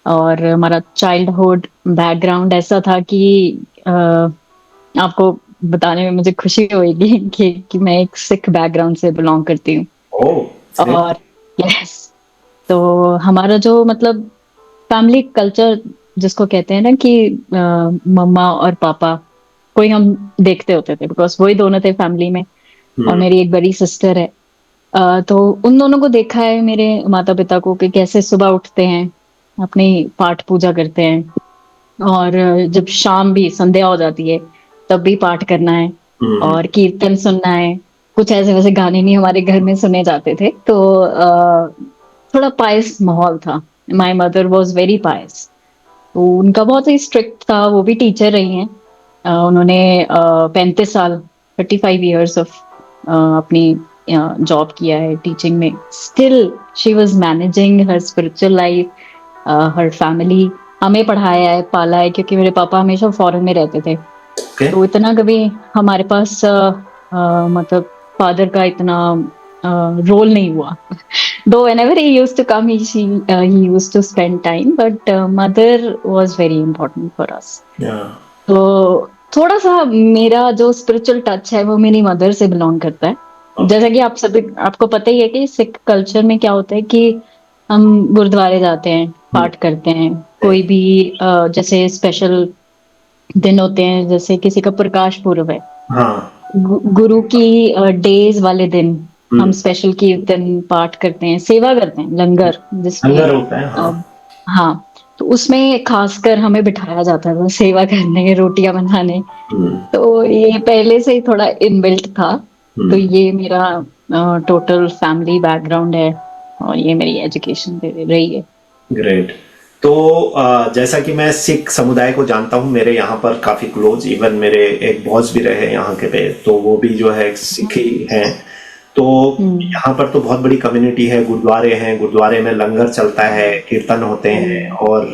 और हमारा childhood background ऐसा था कि आपको बताने में मुझे खुशी होगी कि मैं एक सिख बैकग्राउंड से बिलोंग करती हूँ। Oh great. और यस, तो हमारा जो मतलब फैमिली कल्चर जिसको कहते हैं ना कि मम्मा और पापा कोई हम देखते होते थे, बिकॉज वही दोनों थे फैमिली में। और हम्म। मेरी एक बड़ी सिस्टर है। तो उन दोनों को देखा है मेरे माता पिता को कि कैसे सुबह उठते हैं, अपनी पाठ पूजा करते हैं, और जब शाम भी संध्या हो जाती है तब भी पाठ करना है हम्म। और कीर्तन सुनना है। कुछ ऐसे वैसे गाने नहीं हमारे घर में सुने जाते थे, तो थोड़ा पायस माहौल था। माय मदर वॉज वेरी पायस। तो उनका बहुत ही स्ट्रिक्ट था, वो भी टीचर रही हैं। उन्होंने 35 साल, 35 years ऑफ अपनी जॉब किया है टीचिंग में। Still she was managing her spiritual life, her family. हमें पढ़ाया है, पाला है, क्योंकि मेरे पापा हमेशा फॉरेन में रहते थे। ओके। तो इतना कभी हमारे पास मतलब फादर का इतना रोल नहीं हुआ। Though whenever he used to come, he used to spend time, but mother was very important for us. या। तो थोड़ा सा मेरा जो स्पिरिचुअल टच है वो मेरी मदर से बिलोंग करता है। ओके। जैसा कि आप सभी, आपको पता ही है कि सिख कल्चर में क्या होता है कि हम गुरुद्वारे जाते हैं, हम्म। पाठ करते हैं। कोई भी जैसे स्पेशल दिन होते हैं, जैसे किसी का प्रकाश पुरब है, हाँ। गुरु की डेज वाले दिन हम हम्म। स्पेशल कीर्तन पाठ करते हैं, सेवा करते हैं, लंगर जिसमें लंगर होता है, हाँ। अ, हाँ। तो उसमें खासकर हमें बिठाया जाता था सेवा करने, रोटियां बनाने। हम्म। तो ये पहले से ही थोड़ा इनबिल्ट था। तो हम्म। ये मेरा टोटल फैमिली बैकग्राउंड है, और ये मेरी एजुकेशन रही है। ग्रेट। तो जैसा कि मैं सिख समुदाय को जानता हूँ, मेरे यहाँ पर काफ़ी क्लोज, इवन मेरे एक बॉस भी रहे यहाँ के पे, तो वो भी जो है सिख ही हैं। तो हम्म। यहाँ पर तो बहुत बड़ी कम्युनिटी है, गुरुद्वारे हैं, गुरुद्वारे में लंगर चलता है, कीर्तन होते हैं, हम्म। और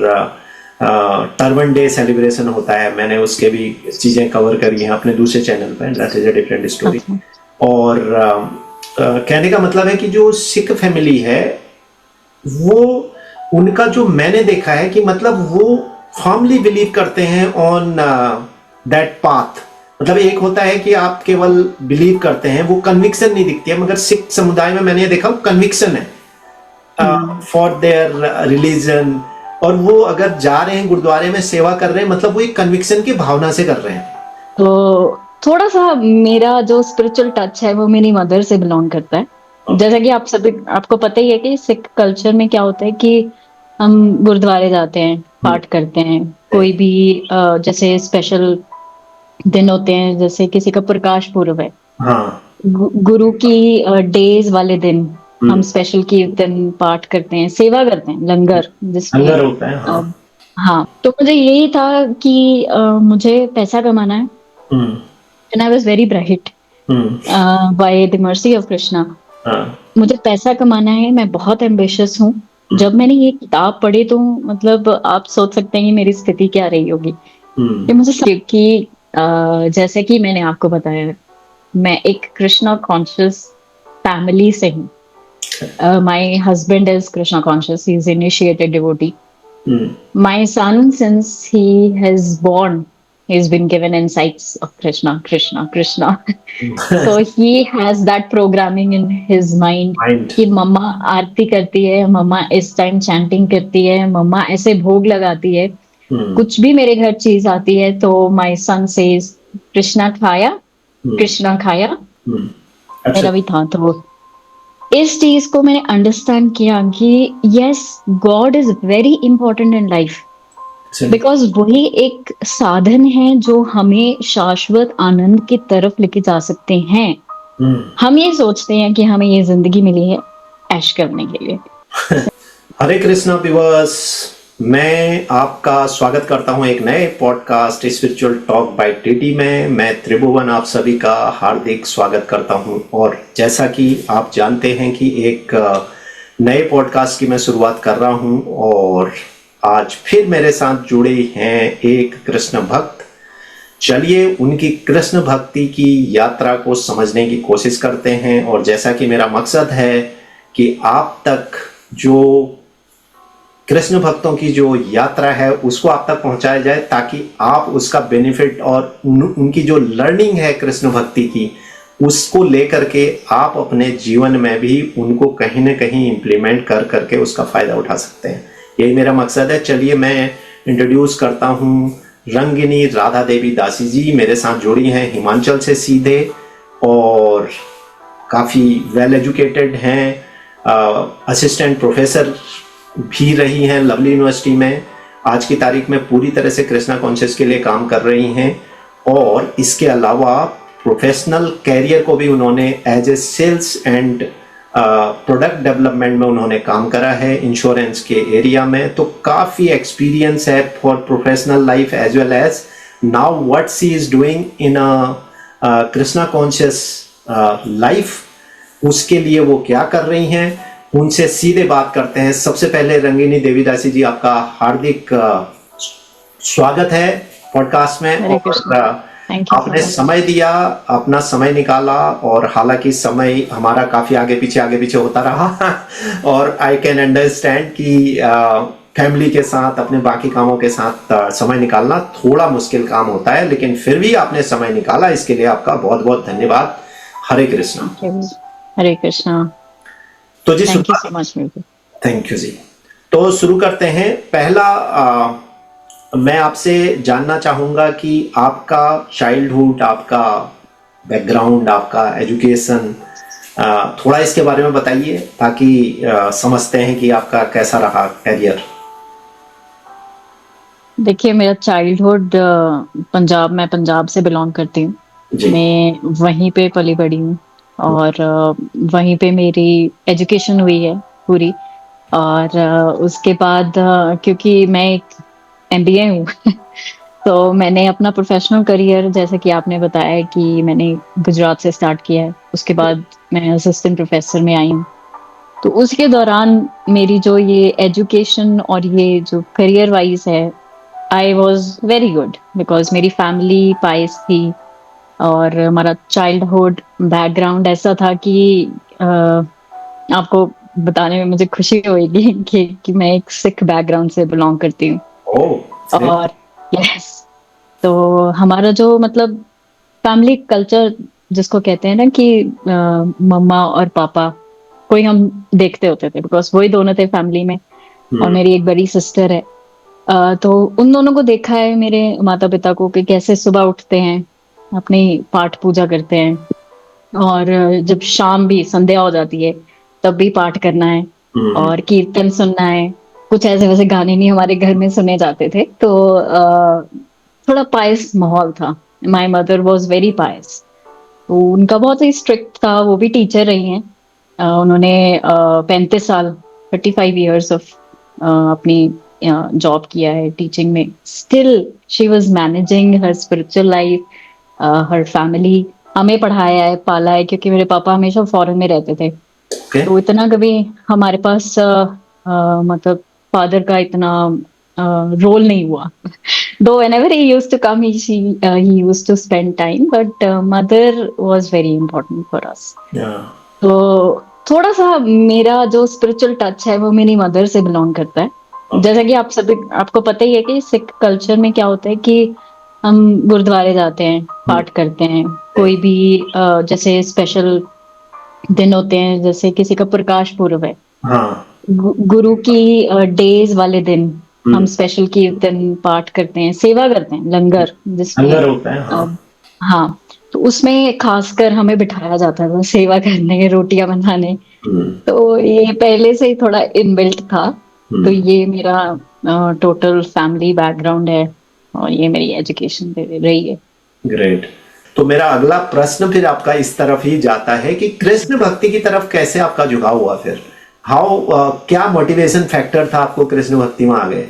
टर्बन डे सेलिब्रेशन होता है। मैंने उसके भी चीज़ें कवर करी हैं अपने दूसरे चैनल पर, that is a different story. अच्छा। और कहने का मतलब है कि जो सिख फैमिली है, वो, उनका जो मैंने देखा है कि मतलब वो फॉर्मली बिलीव करते हैं ऑन दैट पाथ। मतलब एक होता है कि आप केवल बिलीव करते हैं, वो कन्विक्शन नहीं दिखती है, मगर सिख समुदाय में मैंने ये देखा कन्विक्शन है हम्म। For their religion. और वो अगर जा रहे हैं गुरुद्वारे में सेवा कर रहे हैं, मतलब वो एक कन्विक्शन की भावना से कर रहे हैं। तो थोड़ा सा मेरा जो स्पिरिचुअल टच है वो मेरी मदर से बिलोंग करता है। ओके। जैसा कि आप सभी, आपको पता ही है कि सिख कल्चर में क्या होता है कि हम गुरुद्वारे जाते हैं, पाठ करते हैं। कोई भी जैसे स्पेशल दिन होते हैं, जैसे किसी का प्रकाश पुरब है, हाँ। गुरु की डेज वाले दिन हम हम्म। स्पेशल कीर्तन पाठ करते हैं, सेवा करते हैं, लंगर जिसमें लंगर होता है, हाँ। अ, हाँ। तो मुझे यही था कि मुझे पैसा कमाना है। हम्म। And I was very bright hmm. by the mercy of Krishna. हाँ। मुझे पैसा कमाना है, मैं बहुत एम्बिशियस हूँ। हम्म। जब मैंने ये किताब पढ़ी तो मतलब आप सोच सकते हैं कि मेरी स्थिति क्या रही होगी। हम्म। कि कि जैसे कि मैंने आपको बताया, मैं एक कृष्णा कॉन्शियस फैमिली से हूँ। My husband is Krishna conscious, he is initiated devotee. Hmm. My son, since he has born, he's been given insights of Krishna, Krishna, Krishna. So he has that programming in his mind mind. कि मम्मा आरती करती है, मम्मा इस time chanting करती है, मम्मा ऐसे भोग लगाती है। हम्म। कुछ भी मेरे घर चीज आती है तो माय सन सेज कृष्णा खाया, हम्म। कृष्णा खाया। हम्म। मेरा भी एब्सोल्युटली। था। तो इस चीज को मैंने अंडरस्टैंड किया कि yes, God is very important in life. Because वही एक साधन है जो हमें शाश्वत आनंद की तरफ लेके जा सकते हैं। हम्म। हम ये सोचते हैं कि हमें ये जिंदगी मिली है ऐश करने के लिए। हरे कृष्णा व्यूअर्स, मैं आपका स्वागत करता हूं एक नए podcast spiritual talk bye TT में। मैं त्रिभुवन आप सभी का हार्दिक स्वागत करता हूं। और जैसा कि आप जानते हैं कि एक नए पॉडकास्ट की मैं शुरुआत कर रहा हूं, और आज फिर मेरे साथ जुड़े हैं एक कृष्ण भक्त। चलिए उनकी कृष्ण भक्ति की यात्रा को समझने की कोशिश करते हैं। और जैसा कि मेरा मकसद है कि आप तक जो कृष्ण भक्तों की जो यात्रा है उसको आप तक पहुंचाया जाए, ताकि आप उसका बेनिफिट और उनकी जो लर्निंग है कृष्ण भक्ति की, उसको लेकर के आप अपने जीवन में भी उनको कहीं ना कहीं इम्प्लीमेंट कर करके उसका फायदा उठा सकते हैं। यही मेरा मकसद है। चलिए मैं इंट्रोड्यूस करता हूँ रंगिनी राधा देवी दासी जी, मेरे साथ जुड़ी हैं हिमाचल से सीधे, और काफ़ी वेल एजुकेटेड हैं, असिस्टेंट प्रोफेसर भी रही हैं लवली यूनिवर्सिटी में। आज की तारीख में पूरी तरह से कृष्णा कॉन्शियस के लिए काम कर रही हैं, और इसके अलावा प्रोफेशनल कैरियर को भी उन्होंने as a sales and product development में उन्होंने काम करा है इंश्योरेंस के एरिया में। तो काफ़ी एक्सपीरियंस है for professional life as well as now what she is doing in a Krishna conscious life, उसके लिए वो क्या कर रही हैं, उनसे सीधे बात करते हैं। सबसे पहले रंगिनी देवीदासी जी, आपका हार्दिक स्वागत है पॉडकास्ट में। हरे और कृष्ण। थैंक यू सो आपने मच। समय दिया, अपना समय निकाला, और हालांकि समय हमारा काफी आगे पीछे होता रहा और आई कैन अंडरस्टैंड कि फैमिली के साथ, अपने बाकी कामों के साथ समय निकालना थोड़ा मुश्किल काम होता है, लेकिन फिर भी आपने समय निकाला, इसके लिए आपका बहुत बहुत धन्यवाद। हरे कृष्णा। हरे कृष्णा। तो जी thank you so much. Thank you जी। तो शुरू करते हैं। पहला मैं आपसे जानना चाहूंगा कि आपका चाइल्डहुड, आपका बैकग्राउंड, आपका एजुकेशन, थोड़ा इसके बारे में बताइए, ताकि समझते हैं कि आपका कैसा रहा करियर। देखिए, मेरा चाइल्डहुड पंजाब, मैं पंजाब से बिलोंग करती हूँ। जी। मैं वहीं पे पली बड़ी हूँ, और वहीं पे मेरी एजुकेशन हुई है पूरी। और उसके बाद क्योंकि मैं एक एमबीए हूँ तो मैंने अपना प्रोफेशनल करियर, जैसे कि आपने बताया कि मैंने गुजरात से स्टार्ट किया है, उसके बाद मैं असिस्टेंट प्रोफेसर में आई हूँ। तो उसके दौरान मेरी जो ये एजुकेशन और ये जो करियर वाइज है, आई वॉज वेरी गुड बिकॉज मेरी फैमिली पाइस थी। और हमारा चाइल्डहुड बैकग्राउंड ऐसा था कि आपको बताने में मुझे खुशी होगी कि मैं एक सिख बैकग्राउंड से बिलोंग करती हूँ। ओह। और यस, तो हमारा जो मतलब फैमिली कल्चर जिसको कहते हैं ना कि मम्मा और पापा को ही हम देखते होते थे, बिकॉज वही दोनों थे फैमिली में। और मेरी एक बड़ी सिस्टर है। तो उन दोनों को देखा है मेरे माता पिता को कि कैसे सुबह उठते हैं, अपनी पाठ पूजा करते हैं, और जब शाम भी संध्या हो जाती है तब भी पाठ करना है और कीर्तन सुनना है। कुछ ऐसे वैसे गाने नहीं हमारे घर में सुने जाते थे, तो थोड़ा पायस माहौल था। माय मदर वाज वेरी पायस। तो उनका बहुत ही स्ट्रिक्ट था। वो भी टीचर रही हैं। उन्होंने 35 साल, 35 years ऑफ अपनी जॉब किया है टीचिंग में। Still she was managing her spiritual life, her family. हमें पढ़ाया है, पाला है, क्योंकि मेरे पापा हमेशा फॉरेन में रहते थे। तो इतना कभी हमारे पास मतलब फादर का इतना रोल नहीं हुआ। Though whenever he used to come, he used to spend time, but mother was very important for us. तो थोड़ा सा मेरा जो स्पिरिचुअल टच है वो मेरी मदर से बिलोंग करता है। जैसा कि आप सभी, आपको पता ही है कि सिख कल्चर में क्या होता है कि हम गुरुद्वारे जाते हैं, पाठ करते हैं। कोई भी जैसे स्पेशल दिन होते हैं, जैसे किसी का प्रकाश पूर्व है, गुरु की डेज वाले दिन हम स्पेशल कीर्तन पाठ करते हैं, सेवा करते हैं, लंगर जिसमें होता है। हाँ, तो उसमें खासकर हमें बिठाया जाता था सेवा करने, रोटियां बनाने। तो ये पहले से ही थोड़ा इनबिल्ट था। तो ये मेरा टोटल फैमिली बैकग्राउंड है, और ये मेरी एजुकेशन रही है। ग्रेट। तो मेरा अगला प्रश्न फिर आपका इस तरफ ही जाता है कि कृष्ण भक्ति की तरफ कैसे आपका झुकाव हुआ फिर? हाउ क्या मोटिवेशन फैक्टर था आपको कृष्ण भक्ति में आ गए?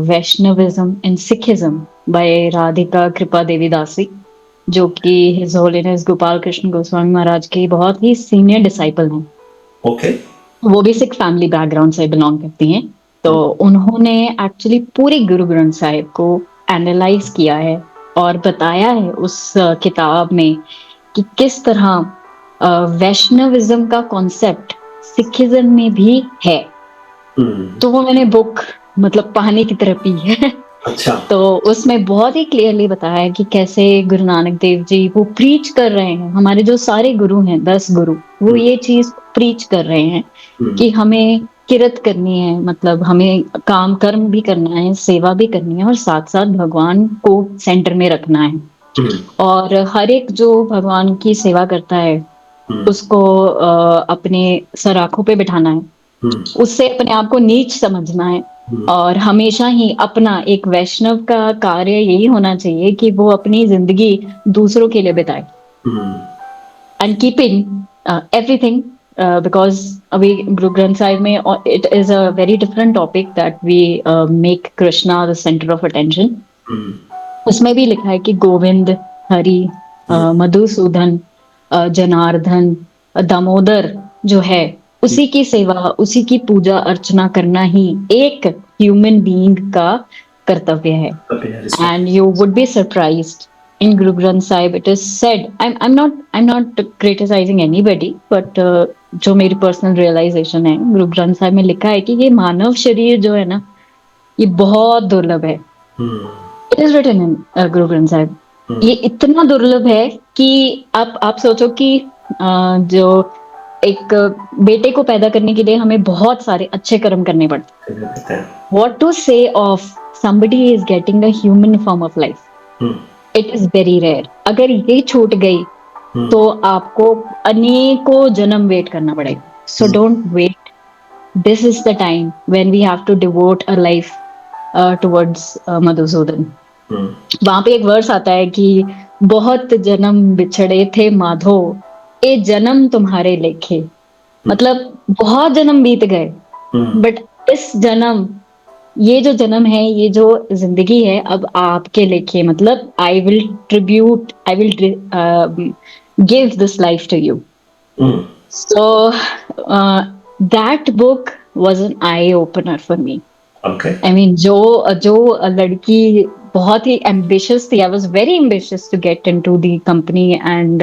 Vaishnavism and Sikhism by Radhika Kripa Devi Dasi, जो कि हिज होलीनेस गोपाल कृष्ण गोस्वामी महाराज के बहुत ही सीनियर डिसाइपल हैं। ओके। वो भी सिख फैमिली बैकग्राउंड से बिलोंग करती हैं। तो उन्होंने एक्चुअली पूरी गुरु ग्रंथ साहिब को एनालाइज किया है और बताया है उस किताब में कि किस तरह वैष्णविज्म का कॉन्सेप्ट सिखिज्म में भी है। तो वो मैंने बुक मतलब पानी की तरह पी है। अच्छा। तो उसमें बहुत ही क्लियरली बताया है कि कैसे गुरु नानक देव जी वो प्रीच कर रहे हैं, हमारे जो सारे गुरु हैं 10 गुरु, वो हम्म, ये चीज प्रीच कर रहे हैं हम्म, कि हमें किरत करनी है, मतलब हमें काम कर्म भी करना है, सेवा भी करनी है और साथ साथ भगवान को सेंटर में रखना है। हम्म, और हर एक जो भगवान की सेवा करता है हम्म, उसको अपने सर आंखों पे बिठाना है, हम्म, उससे अपने आप को नीच समझना है। हम्म, और हमेशा ही अपना एक वैष्णव का कार्य यही होना चाहिए कि वो अपनी जिंदगी दूसरों के लिए बिताए, hmm, and keeping everything, because अभी गुरु ग्रंथ साहिब में it is a very different topic that we make Krishna the centre of attention. Hmm, उसमें भी लिखा है कि गोविंद, हरि, मधुसूदन, जनार्दन, दामोदर जो है, उसी की सेवा, उसी की पूजा अर्चना करना ही एक ह्यूमन बीइंग का कर्तव्य है। Respect. And you would be surprised, in Guru Granth Sahib it is said, I'm not criticizing anybody, but जो मेरी पर्सनल रियलाइजेशन है, गुरु ग्रंथ साहिब में लिखा है कि ये मानव शरीर जो है ना, ये बहुत दुर्लभ है। हम्म, इट इज रिटन इन गुरु ग्रंथ साहिब। ये हम्म, इतना दुर्लभ है कि आप सोचो कि जो एक बेटे को पैदा करने के लिए हमें बहुत सारे अच्छे कर्म करने पड़ते करना पड़ता है। हैं। व्हाट टू से of somebody is getting a human form of life, hmm, it is very rare। अगर ये छूट गई हम्म, तो आपको अनेकों जन्म वेट करना पड़ेगा। So hmm, don't wait, this is the time when we have to devote a life towards Madhusudan. Hmm, वहां पे एक वर्स आता है कि बहुत जन्म बिछड़े थे माधो, ए जन्म तुम्हारे लेखे। मतलब बहुत जन्म बीत गए, हम्म, बट इस जन्म, ये जो जन्म है, ये जो जिंदगी है, अब आपके लेखे, मतलब I will give this life to you. Hmm, so that book was an eye opener for me. Okay. I mean जो जो लड़की बहुत ही एम्बिशियस थी, I was very ambitious to get into the company and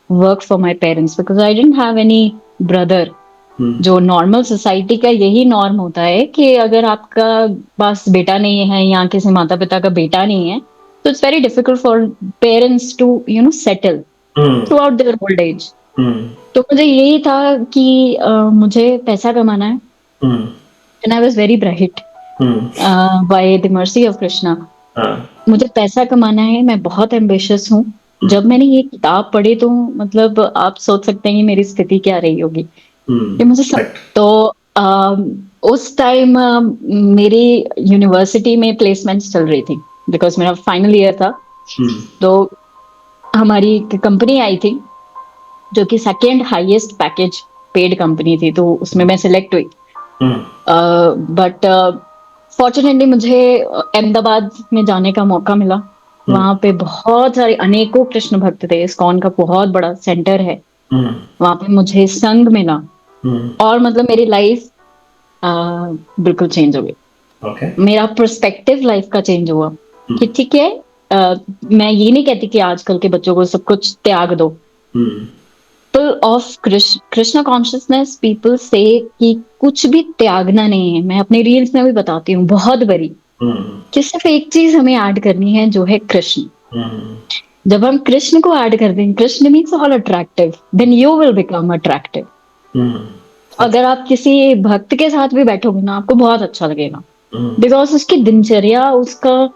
work for my parents, because I didn't have any brother. Hmm, जो normal society का यही norm होता है कि अगर आपका पास बेटा नहीं है या किसी माता पिता का बेटा नहीं है, तो it's very difficult for parents to settle hmm, throughout their old age. Hmm, तो मुझे यही था कि मुझे पैसा कमाना है, hmm, and I was very bright hmm, by the mercy of Krishna. हाँ, मुझे पैसा कमाना है, मैं बहुत एम्बिशियस हूँ। हम्म, जब मैंने ये किताब पढ़ी तो मतलब आप सोच सकते हैं कि मेरी स्थिति क्या रही होगी। हम्म, ये मुझे करेक्ट। तो उस टाइम मेरी यूनिवर्सिटी में प्लेसमेंट्स चल रही थी, बिकॉज मेरा फाइनल ईयर था। हम्म, तो हमारी कंपनी आई थी जो कि second highest package paid company थी, तो उसमें मैं सिलेक्ट हुई। हम्म, बट फॉर्चुनेटली मुझे अहमदाबाद में जाने का मौका मिला। हम्म, वहां पे बहुत सारे अनेकों कृष्ण भक्त थे, इस्कॉन का बहुत बड़ा सेंटर है। हम्म, वहां पे मुझे संग मिला, हम्म, और मतलब मेरी लाइफ बिल्कुल चेंज हो गई। ओके। मेरा पर्सपेक्टिव लाइफ का चेंज हुआ हम्म, कि ठीक है, मैं ये नहीं कहती कि आजकल के बच्चों को सब कुछ त्याग दो। Hmm, people of Krishna consciousness people से कि कुछ भी त्यागना नहीं है। मैं अपने रील्स में भी बताती हूँ बहुत बड़ी, हम्म, कि सिर्फ एक चीज हमें ऐड करनी है जो है कृष्ण। हम्म, जब हम कृष्ण को ऐड कर देंगे, Krishna means all attractive, then you will become attractive. Hmm, अगर आप किसी भक्त के साथ भी बैठोगे ना, आपको बहुत अच्छा लगेगा, हम्म, बिकॉज उसकी दिनचर्या, उसका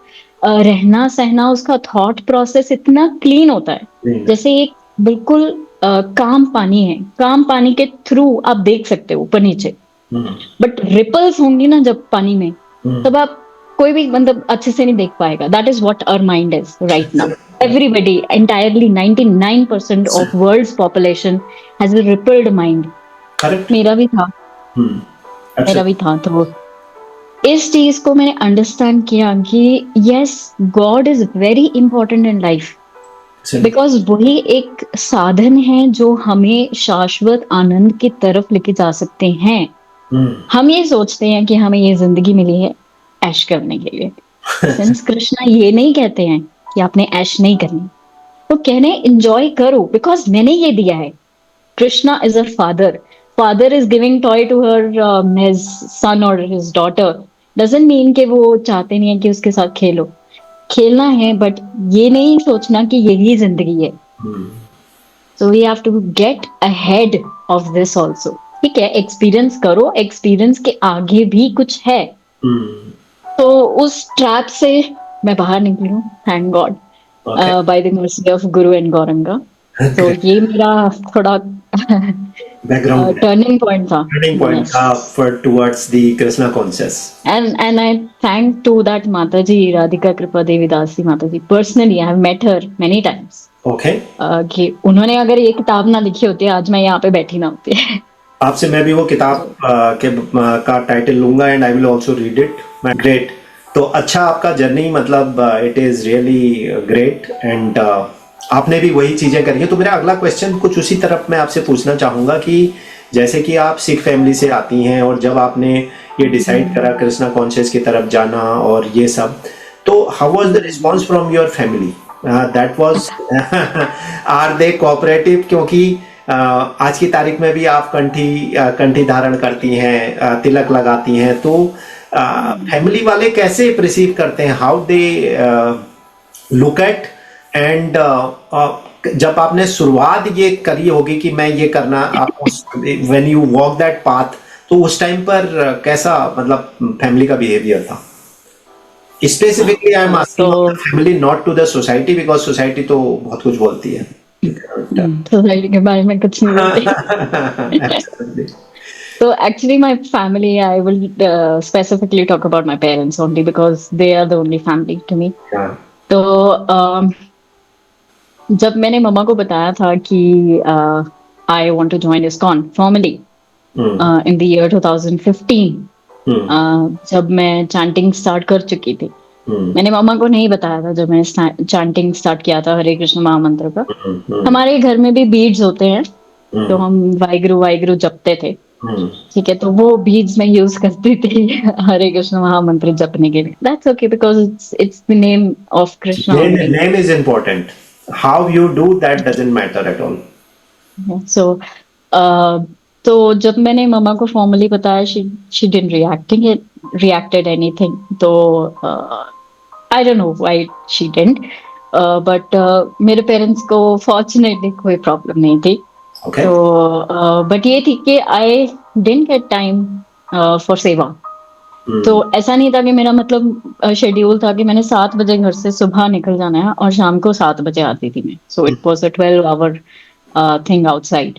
रहना सहना, उसका थॉट प्रोसेस इतना क्लीन होता है। नहीं, जैसे एक बिल्कुल काम पानी है, काम पानी के थ्रू आप देख सकते हो ऊपर नीचे, हम्म, बट रिपल्स होंगी ना जब पानी में, हम्म, तब आप कोई भी मतलब अच्छे से नहीं देख पाएगा। That is what our mind is right now. Everybody entirely 99% of world's population has a rippled mind। Correct. मेरा भी था, हम्म, मेरा भी एब्सोल्युटली। था। तो इस चीज को मैंने अंडरस्टैंड किया कि yes, God is very important in life, because वही एक साधन है जो हमें शाश्वत आनंद की तरफ लेके जा सकते हैं। हम्म, हम ये सोचते हैं कि हमें ये जिंदगी मिली है ऐश करने के लिए। सिंस कृष्णा ये नहीं कहते हैं कि आपने ऐश नहीं करनी, तो कहने एंजॉय करो, बिकॉज मैंने ये दिया है। Krishna is a father, father is giving toy to his son or his daughter doesn't mean कि वो चाहते नहीं है कि उसके साथ खेलो. खेलना है, बट ये नहीं सोचना कि यही जिंदगी है. So we have to get ahead of this also. ठीक है, एक्सपीरियंस करो, एक्सपीरियंस के आगे भी कुछ है. तो उस ट्रैप से मैं बाहर निकली हूँ, thank God, bye the mercy of Guru and Gauranga. तो ये मेरा थोड़ा बैकग्राउंड टर्निंग पॉइंट था. टर्निंग पॉइंट था for towards the Krishna conscious. And I thank to that Mataji, Radhika Kripa Devi Dasi Mataji. Personally, I have met her many times. Okay. कि उन्होंने अगर ये किताब ना लिखी होती, आज मैं यहाँ पे बैठी ना होती. आपसे मैं भी वो किताब का टाइटल लूंगा and I will also read it. Great. तो अच्छा, आपका जर्नी मतलब it is really great and आपने भी वही चीजें करी है. तो मेरा अगला क्वेश्चन कुछ उसी तरफ मैं आपसे पूछना चाहूंगा कि जैसे कि आप सिख फैमिली से आती हैं और जब आपने ये डिसाइड करा कृष्णा कॉन्शियस की तरफ जाना और ये सब, तो how was the response from your family? That was are they cooperative? क्योंकि आज की तारीख में भी आप कंठी धारण करती हैं, तिलक लगाती हैं, तो फैमिली वाले कैसे प्रिसीव करते हैं? How they look at and जब आपने शुरुआत ये करी होगी कि मैं ये करना, आप when you walk that path, तो उस टाइम पर कैसा मतलब फैमिली का बिहेवियर था? Specifically I am asking family, not to the society, because society तो बहुत कुछ बोलती है. सोसाइटी के बारे में कुछ नहीं बोलती. So actually my family, I will specifically talk about my parents only because they are the only family to me. तो जब मैंने मम्मा को बताया था कि I want to join ISKCON formally in the year 2015, जब मैं चैंटिंग स्टार्ट कर चुकी थी. मैंने मम्मा को नहीं बताया था जब मैंने चैंटिंग स्टार्ट किया था हरे कृष्ण महामंत्र का. हमारे घर में भी बीड्स होते हैं, तो हम वाहिगुरु वाहिगुरु जपते थे. ठीक है, तो वो बीड्स में यूज करती थी हरे कृष्ण महामंत्र जपने के लिए. That's okay because it's the name of Krishna. Name is important. How you do that doesn't matter at all. So तो जब मैंने मम्मा को फॉर्मली बताया, शी डिडंट reacted anything. तो I don't know why she didn't, but मेरे parents को fortunately कोई प्रॉब्लम नहीं थी. Okay. तो बट ये थी कि I didn't get time for सेवा. तो ऐसा नहीं था कि मेरा मतलब शेड्यूल था कि मैंने 7 बजे घर से सुबह निकल जाना है और शाम को 7 बजे आती थी मैं. So it was a 12 hour thing outside.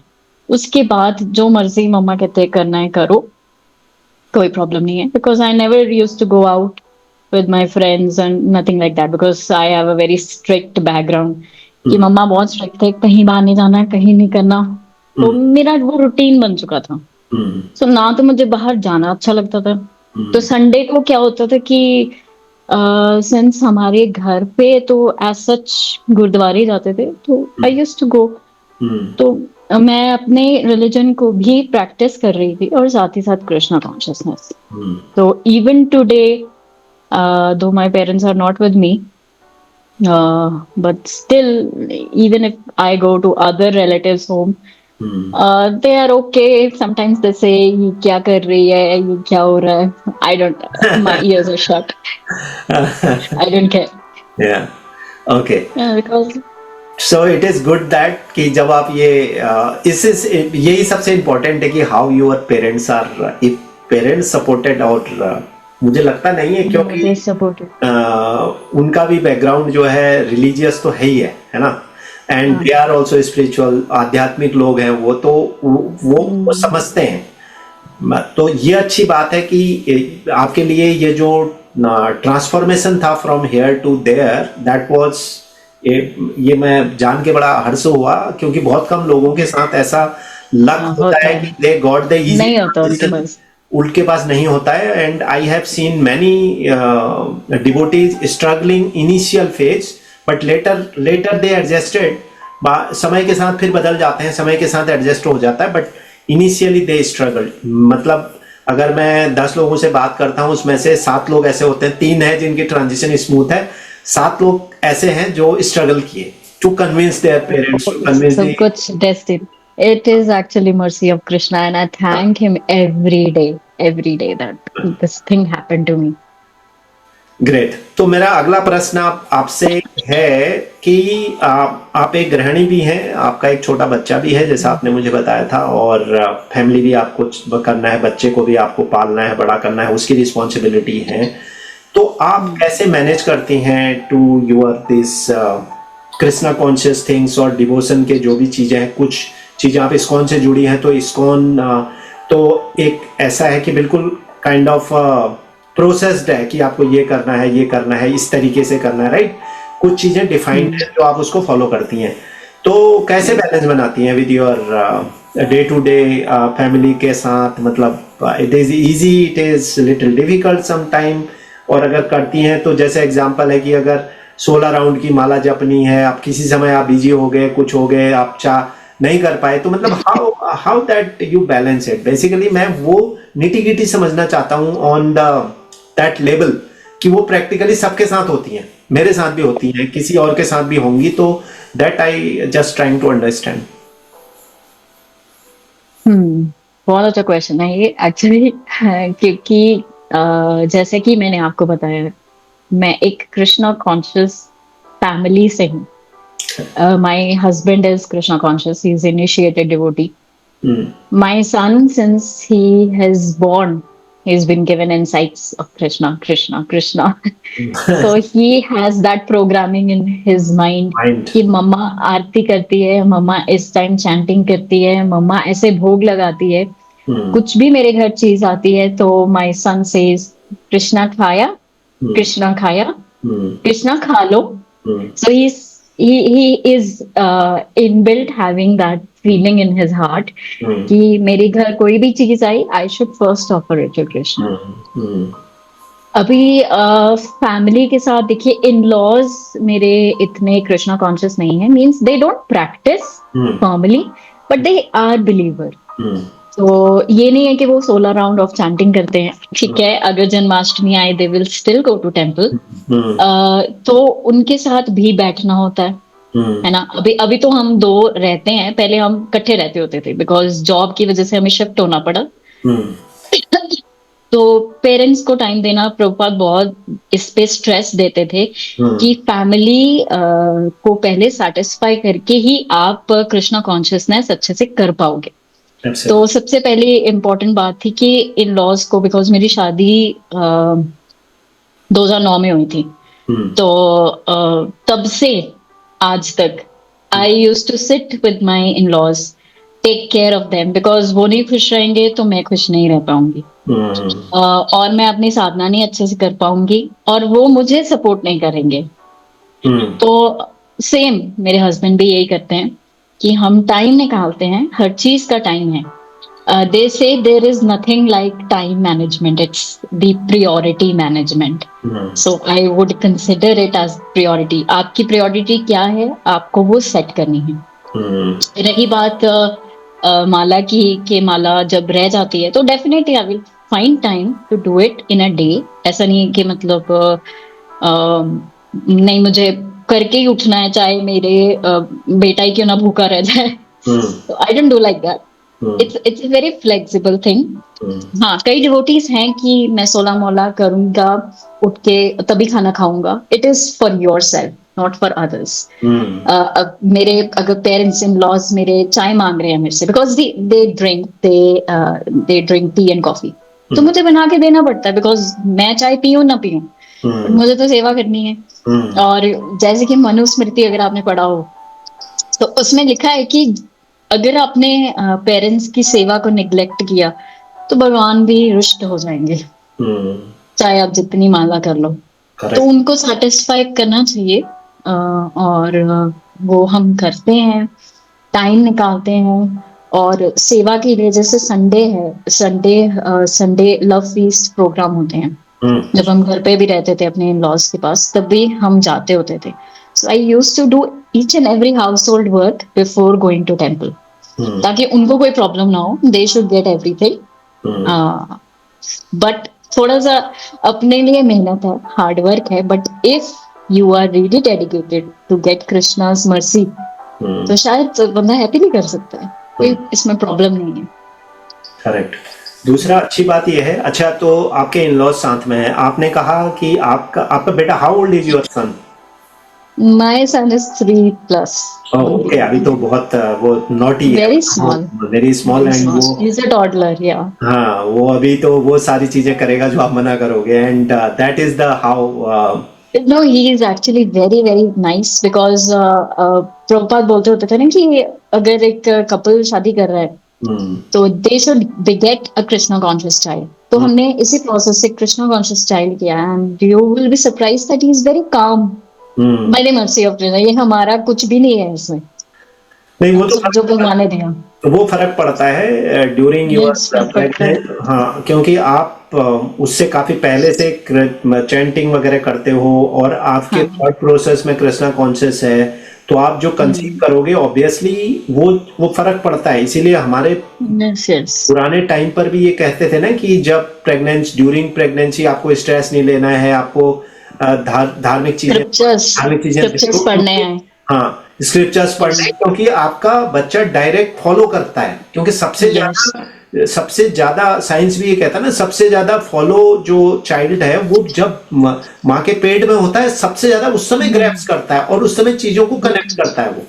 उसके बाद जो मर्जी मम्मा कहते करना है करो, कोई प्रॉब्लम नहीं है. Because I never used to go out with my friends and nothing like that because I have a very strict background. कि मम्मा बहुत स्ट्रिक्ट थे, कहीं बाहर नहीं जाना, कहीं नहीं करना. तो मेरा वो रूटीन बन चुका था. सो ना तो मुझे बाहर जाना अच्छा लगता था. तो संडे को क्या होता था कि सिंस हमारे घर पे तो एज सच गुरुद्वारे जाते थे, तो आई यूज्ड टू गो. तो मैं अपने रिलीजन को भी प्रैक्टिस कर रही थी और साथ ही साथ कृष्णा कॉन्शियसनेस. तो even today though my parents are not with me, but still even if I go to other relatives home, they are okay. Sometimes they say ये क्या कर रही है, ये क्या हो रहा है. I don't, my ears are shut. I don't care. Yeah, okay. Yeah, because so it is good that कि जब आप ये यही सबसे इम्पोर्टेंट है कि how your parents are, if parents supported और मुझे लगता नहीं है क्योंकि उनका भी बैकग्राउंड जो है रिलीजियस तो है ही है ना. And they are also spiritual, आध्यात्मिक लोग हैं वो, तो वो समझते हैं. तो ये अच्छी बात है कि आपके लिए ये जो ट्रांसफॉर्मेशन था from here to there, that was, ये मैं जान के बड़ा हर्ष हुआ क्योंकि बहुत कम लोगों के साथ ऐसा लक होता है कि दे गॉट द इजी. नहीं होता उनके पास, उनके पास नहीं होता है. And I have seen many devotees struggling initial phase, but later they adjusted. समय के साथ फिर बदल जाते हैं, समय के साथ एडजस्ट हो जाता है, बट इनिशियली दे स्ट्रगल. मतलब अगर मैं 10 लोगों से बात करता हूं, उसमें से 7 लोग ऐसे होते हैं, 3 हैं जिनकी ट्रांजिशन स्मूथ है, 7 लोग ऐसे हैं जो स्ट्रगल किए to convince their parents, to convince सब कुछ destiny. It is actually mercy of Krishna, and I thank him every day that this thing happened to me. Great. तो मेरा अगला प्रश्न आपसे है कि आप एक गृहिणी भी हैं, आपका एक छोटा बच्चा भी है जैसा आपने मुझे बताया था, और फैमिली भी आपको करना है, बच्चे को भी आपको पालना है, बड़ा करना है, उसकी रिस्पॉन्सिबिलिटी है। तो आप कैसे मैनेज करती हैं to your this Krishna conscious things और डिवोशन के जो भी चीजें हैं? कुछ चीजें आप इस्कॉन से जुड़ी हैं, तो इस्कॉन तो एक ऐसा है कि बिल्कुल काइंड ऑफ प्रोसेस्ड है कि आपको ये करना है, ये करना है, इस तरीके से करना है, राइट? कुछ चीजें डिफाइंड है जो आप उसको फॉलो करती हैं। तो कैसे बैलेंस बनाती हैं with your day to day family के साथ? मतलब it is easy, it is little difficult some time. और अगर करती हैं तो जैसे एग्जांपल है कि अगर 16 राउंड की माला जपनी है, आप किसी समय आप बिजी हो गए, कुछ हो गए, आप चाह नहीं कर पाए, तो मतलब how that you balance it? Basically मैं वो निटी गिटी समझना चाहता हूँ ऑन द दैट लेवल, कि वो प्रैक्टिकली सबके साथ होती हैं, मेरे साथ भी होती हैं, किसी और के साथ भी होंगी, तो that I just trying to understand. बहुत अच्छा क्वेश्चन है ये एक्चुअली। क्योंकि जैसे कि मैंने आपको बताया, मैं एक कृष्णा कॉन्शियस फैमिली से हूँ। My husband is Krishna conscious, he is initiated devotee. My son, since he has born, he's been given insights of Krishna, Krishna, Krishna. So he has that programming in his mind mind. कि मम्मा आरती करती है, मम्मा इस time chanting करती है, मम्मा ऐसे भोग लगाती है, कुछ भी मेरे घर चीज आती है तो माय सन सेज कृष्णा खाया, कृष्णा खाया, कृष्णा खा लो। So he is inbuilt having that feeling in his heart कि मेरे घर कोई भी चीज आई, I should first offer it to Krishna. अभी फैमिली के साथ देखिए, इन लॉज मेरे इतने कृष्णा कॉन्शियस नहीं है, means they don't practice formally but they are believer. तो ये नहीं है कि वो 16 राउंड ऑफ चैंटिंग करते हैं, ठीक है। अगर जन्माष्टमी आए they will still go to temple. तो उनके साथ भी बैठना होता है ना। अभी अभी तो हम दो रहते हैं, पहले हम इकट्ठे रहते होते थे बिकॉज जॉब की वजह से हमें शिफ्ट होना पड़ा। तो पेरेंट्स को टाइम देना, प्रभुपाद बहुत इस पे स्ट्रेस देते थे कि फैमिली को पहले सेटिस्फाई करके ही आप कृष्णा कॉन्शियसनेस अच्छे से कर पाओगे। तो सबसे पहले इम्पोर्टेंट बात थी कि इन लॉज को, बिकॉज मेरी शादी 2009 में हुई थी, तो तब से आज तक I use to sit with my in laws, take care of them, because वो नहीं खुश रहेंगे तो मैं खुश नहीं रह पाऊंगी, और मैं अपनी साधना नहीं अच्छे से कर पाऊंगी, और वो मुझे सपोर्ट नहीं करेंगे। तो सेम मेरे हस्बैंड भी यही करते हैं कि हम टाइम निकालते हैं, हर चीज का टाइम है। They say there is nothing like time management, it's the priority management. So I would consider it as priority. आपकी priority क्या है, आपको वो सेट करनी है। रही बात माला की, कि माला जब रह जाती है तो definitely I will find time to do it in a day. ऐसा नहीं है कि मतलब नहीं, मुझे करके ही उठना है, चाहे मेरे बेटा ही क्यों ना भूखा रह जाए। तो I don't do like that. It's a very flexible thing. हाँ, कई डिवोटीज हैं कि मैं 16 मोला करूंगा, उठ के तभी खाना खाऊंगा। It is for your self, not for others. मेरे अगर पेरेंट्स इन लॉज मेरे चाय मांग रहे हैं मेरे से, because they drink tea and coffee, तो मुझे बना के देना पड़ता है, बिकॉज मैं चाय पीऊं ना पीऊं, मुझे तो सेवा करनी है। और जैसे कि मनुस्मृति अगर आपने पढ़ा हो, तो उसमें लिखा है कि अगर आपने पेरेंट्स की सेवा को निग्लेक्ट किया तो भगवान भी रुष्ट हो जाएंगे, चाहे आप जितनी माला कर लो। तो उनको सेटिस्फाई करना चाहिए, और वो हम करते हैं, टाइम निकालते हैं। और सेवा के लिए, जैसे संडे है, संडे लव फीस्ट प्रोग्राम होते हैं, जब हम घर पे भी रहते थे अपने इन लॉज के पास, तब भी हम जाते होते थे। So I used to do each and every household work before going to temple, ताकि उनको कोई प्रॉब्लम ना हो, they should get everything. But थोड़ा सा अपने लिए मेहनत है, हार्ड वर्क है, but if you are really dedicated to get Krishna's mercy, तो शायद बंदा हैप्पी नहीं कर सकता है। कोई इसमें प्रॉब्लम नहीं है। करेक्ट। दूसरा अच्छी बात यह है, अच्छा तो आपके इन लॉज साथ में है, आपने कहा कि आपका आपका बेटा, how old is your son? My son is 3+। Okay, अभी तो बहुत वो नॉटी है, very small, very small, very and small, वो, ही इज अ टॉडलर, या। हाँ वो अभी तो वो सारी चीजें करेगा जो आप मना करोगे, and that is the how. No, he is actually very, very nice because Prabhupada बोलते होते थे ना कि अगर एक कपल शादी कर रहा है तो they should beget a Krishna conscious child. तो हमने इसी प्रोसेस से कृष्णा कॉन्शियस चाइल्ड किया and you will be surprise that he is very calm bye the mercy of Krishna. ये हमारा कुछ भी नहीं है इसमें, नहीं, वो तो सब जो भगवान ने दिया। वो फर्क पड़ता है ड्यूरिंग योर यस, फर्क पड़ता है। प्रेगनेंट, हाँ, क्योंकि आप उससे काफी पहले से चैंटिंग वगैरह करते हो और आपके हाँ। थॉट प्रोसेस में कृष्णा कॉन्शियस है, तो आप जो कंसीव करोगे ऑब्वियसली वो फर्क पड़ता है। इसीलिए हमारे यस, यस। पुराने टाइम पर भी ये कहते थे ना कि जब प्रेगनेंसी, ड्यूरिंग प्रेगनेंसी आपको स्ट्रेस नहीं लेना है, आपको धार्मिक चीजें, स्क्रिप्चर्स, धार्मिक चीजें, स्क्रिप्चर्स पढ़ने हैं। हाँ, स्क्रिप्चर्स पढ़ना है, क्योंकि आपका बच्चा डायरेक्ट फॉलो करता है, क्योंकि यस। सबसे ज्यादा साइंस भी ये कहता है ना, सबसे ज्यादा फॉलो जो चाइल्ड है वो जब माँ के पेट में होता है, सबसे ज्यादा उस समय ग्रैप्स करता है और उस समय चीजों को कनेक्ट करता है वो।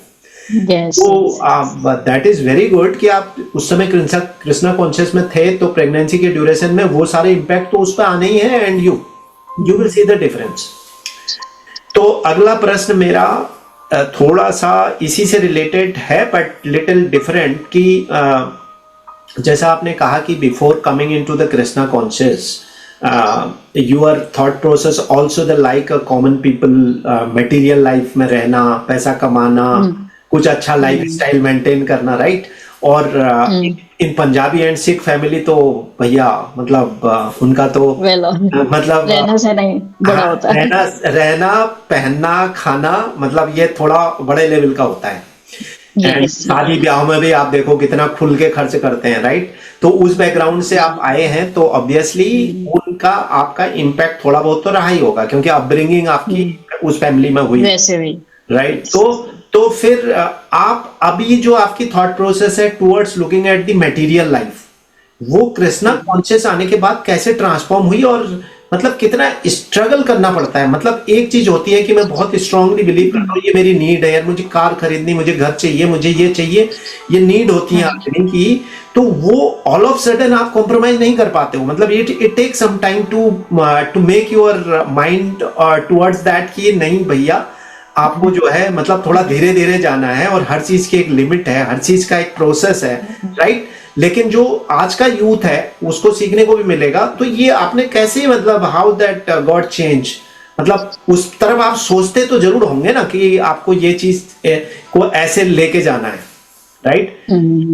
यस, तो दैट इज वेरी गुड कि आप उस समय कृष्णा कॉन्शियस में थे, तो प्रेगनेंसी के ड्यूरेशन में वो सारे इम्पैक्ट तो उस पर आने ही है, and you will see the difference. तो अगला प्रश्न मेरा थोड़ा सा इसी से रिलेटेड है बट लिटिल डिफरेंट, कि जैसा आपने कहा कि before coming into the Krishna conscious your thought process also the like a common people, material life में रहना, पैसा कमाना, कुछ अच्छा लाइफ स्टाइल मेंटेन करना, राइट? और इन पंजाबी एंड सिख फैमिली तो भैया मतलब उनका तो वेल मतलब रहना सहना ही बड़ा हाँ, होता है। रहना पहनना खाना, मतलब ये थोड़ा बड़े लेवल का होता है। And yes. शादी ब्याह में भी आप देखो कितना खुल के खर्च करते हैं, राइट? तो उस बैकग्राउंड से आप आए हैं, तो ऑब्वियसली उनका आपका इम्पैक्ट थोड़ा बहुत तो रहा ही होगा, क्योंकि अपब्रिंगिंग आपकी उस फैमिली में हुई, वैसे भी। राइट? तो फिर आप अभी जो आपकी थॉट प्रोसेस है towards looking at the material life, वो कृष्णा कॉन्शियस आने के बाद कैसे ट्रांसफॉर्म हुई, और मतलब कितना स्ट्रगल करना पड़ता है? मतलब एक चीज होती है कि मैं बहुत स्ट्रांगली बिलीव करता हूँ ये मेरी नीड है यार, मुझे कार खरीदनी, मुझे घर चाहिए, मुझे ये चाहिए, ये नीड होती है आदमी की, तो वो ऑल ऑफ सडन आप कॉम्प्रोमाइज नहीं कर पाते हो। मतलब it take some time to make your mind towards that कि नहीं भैया, आपको जो है मतलब थोड़ा धीरे धीरे जाना है, और हर चीज की एक लिमिट है, हर चीज का एक प्रोसेस है, राइट? लेकिन जो आज का यूथ है उसको सीखने को भी मिलेगा। तो ये आपने कैसे, मतलब हाउ दैट गॉट चेंज, मतलब उस तरफ आप सोचते तो जरूर होंगे ना कि आपको ये चीज को ऐसे लेके जाना है, राइट?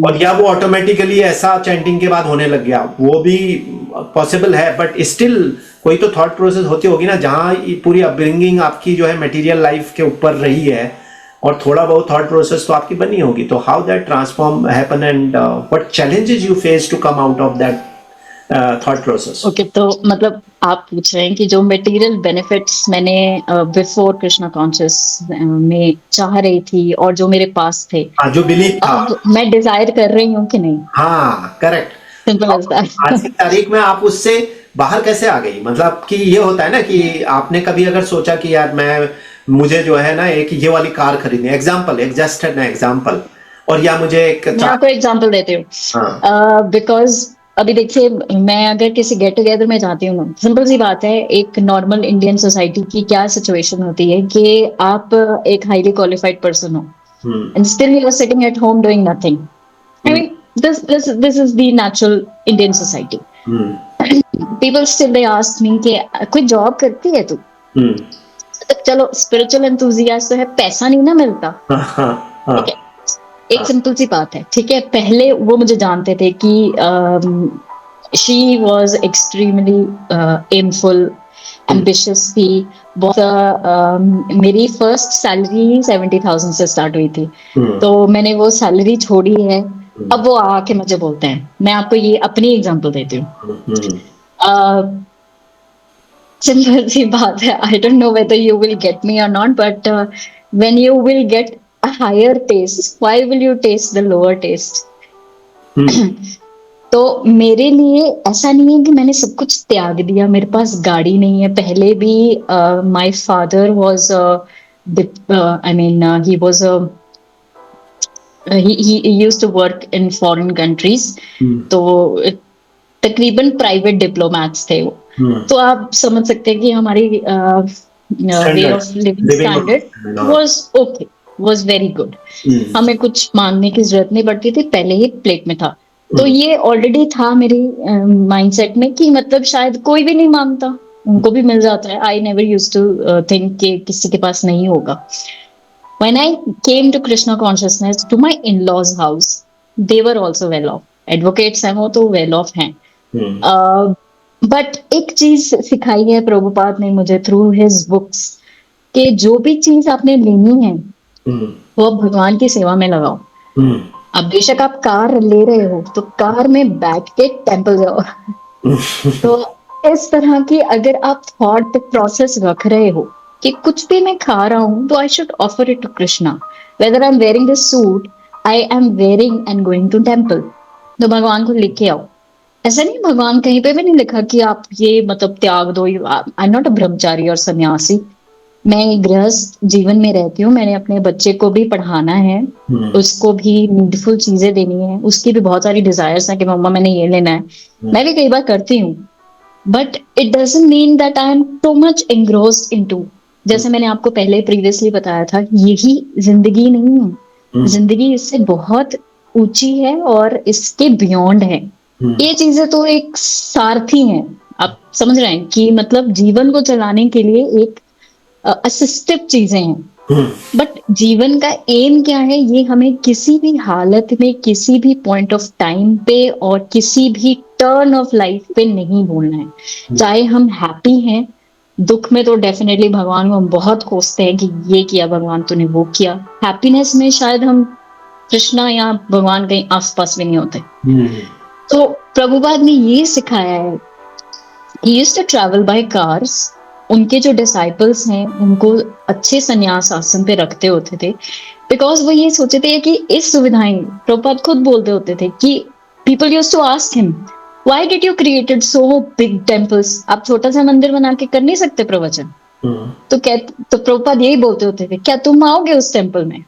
और या वो ऑटोमेटिकली ऐसा चैंटिंग के बाद होने लग गया, वो भी पॉसिबल है, बट स्टिल कोई तो थॉट प्रोसेस होती होगी ना, जहां पूरी अपब्रिंगिंग आपकी जो है मटेरियल लाइफ के ऊपर रही है, और थोड़ा बहुत थॉट प्रोसेस तो आपकी बनी होगी। तो how that transform happen, and what challenges you face to come out of that thought process? Okay, तो मतलब आप पूछ रहे हैं कि जो मटेरियल बेनिफिट्स मैंने बिफोर कृष्णा कॉन्शियस में चाह रही थी और जो मेरे पास थे, हाँ, जो बिलीव था। अब मैं डिजायर कर रही हूँ कि नहीं? हाँ, करेक्ट। सिंपल एज आज की दैट। तारीख में आप उससे बाहर कैसे आ गई? मतलब कि ये होता है ना कि आपने कभी अगर सोचा कि यार मुझे जो है ना एक ये वाली कार खरीदनी, एग्जाम्पल, एक जस्ट एन एग्जाम्पल, और या मुझे एक मैं आपको एग्जांपल देती हूँ। हाँ, बिकॉज अभी देखिए, मैं अगर किसी गेट टुगेदर में जाती हूँ ना, सिंपल सी बात है, एक नॉर्मल इंडियन सोसाइटी की क्या सिचुएशन होती है कि आप एक हाईली क्वालिफाइड पर्सन हो and still you are sitting at home doing nothing. I mean this is the natural Indian society. People still they ask me कि कोई जॉब करती है तू? तो चलो, स्पिरिचुअल एंथुसियास्ट तो है, पैसा नहीं ना मिलता। ठीक है, एक सिंपल सी बात है, ठीक है। पहले वो मुझे जानते थे कि शी वॉज एक्सट्रीमली एमफुल, एम्बिशियस थी बहुत। मेरी फर्स्ट सैलरी 70,000 से स्टार्ट हुई थी, तो मैंने वो सैलरी छोड़ी है। अब वो आके मुझे बोलते हैं, मैं आपको ये अपनी एग्जांपल देती हूँ। सिंपल सी बात है, I don't know whether you will get me or not, but when you will get a higher taste, why will you taste the lower taste? तो मेरे लिए ऐसा नहीं है कि मैंने सब कुछ त्याग दिया, मेरे पास गाड़ी नहीं है। पहले भी my father was I mean he was he used to work in foreign countries. तो तकरीबन प्राइवेट डिप्लोमैट्स थे वो। तो आप समझ सकते हैं कि हमारी वे standard of living living standard was okay, was very good. हमें कुछ मांगने की जरूरत नहीं पड़ती थी, पहले ही प्लेट में था। तो ये ऑलरेडी था मेरे माइंडसेट में कि मतलब शायद कोई भी नहीं मांगता, उनको भी मिल जाता है। I never used to think कि किसी के पास नहीं होगा। When I came to Krishna consciousness to my in-laws house, they were also well off. Advocates हैं वो तो well off हैं। बट एक चीज सिखाई है प्रभुपाद ने मुझे थ्रू हिज बुक्स, कि जो भी चीज आपने लेनी है वो आप भगवान की सेवा में लगाओ। अब बेशक आप कार ले रहे हो तो कार में बैठ के टेम्पल जाओ। तो इस तरह की अगर आप थॉट प्रोसेस रख रहे हो कि कुछ भी मैं खा रहा हूं तो I should offer it to Krishna, whether I am wearing this suit, I am wearing and going to temple, तो भगवान को लेके आओ। ऐसा नहीं, भगवान कहीं पे भी नहीं लिखा कि आप ये मतलब त्याग दो। आई एम नॉट अ ब्रह्मचारी और सन्यासी, मैं गृहस्थ जीवन में रहती हूँ। मैंने अपने बच्चे को भी पढ़ाना है, उसको भी नीडफुल चीजें देनी है, उसकी भी बहुत सारी डिजायर्स हैं कि मम्मा मैंने ये लेना है। मैं भी कई बार करती हूँ, but it doesn't mean that I am too much engrossed into. जैसे मैंने आपको पहले प्रीवियसली बताया था, यही जिंदगी नहीं है, जिंदगी इससे बहुत ऊंची है और इसके बियॉन्ड है। ये चीजें तो एक सारथी हैं, आप समझ रहे हैं कि मतलब जीवन को चलाने के लिए एक असिस्टिव चीजें हैं। बट जीवन का एम क्या है, ये हमें किसी भी हालत में, किसी भी पॉइंट ऑफ टाइम पे और किसी भी टर्न ऑफ लाइफ पे नहीं भूलना है। चाहे हम हैप्पी हैं, दुख में तो डेफिनेटली भगवान को हम बहुत कोसते हैं कि ये किया भगवान तूने, वो किया। हैप्पीनेस में शायद हम कृष्णा या भगवान कहीं आसपास भी नहीं होते। तो प्रभुपाद ने ये सिखाया है। He used to travel by cars. उनके जो डिसाइपल्स हैं उनको अच्छे संन्यास आसन पे रखते होते थे, बिकॉज वो ये सोचते थे कि इस सुविधाएं, प्रभुपाद खुद बोलते होते थे कि people used to ask him why did you created so big temples, आप छोटा सा मंदिर बना के कर नहीं सकते प्रवचन? तो प्रभुपाद यही बोलते होते थे, क्या तुम आओगे उस टेम्पल में?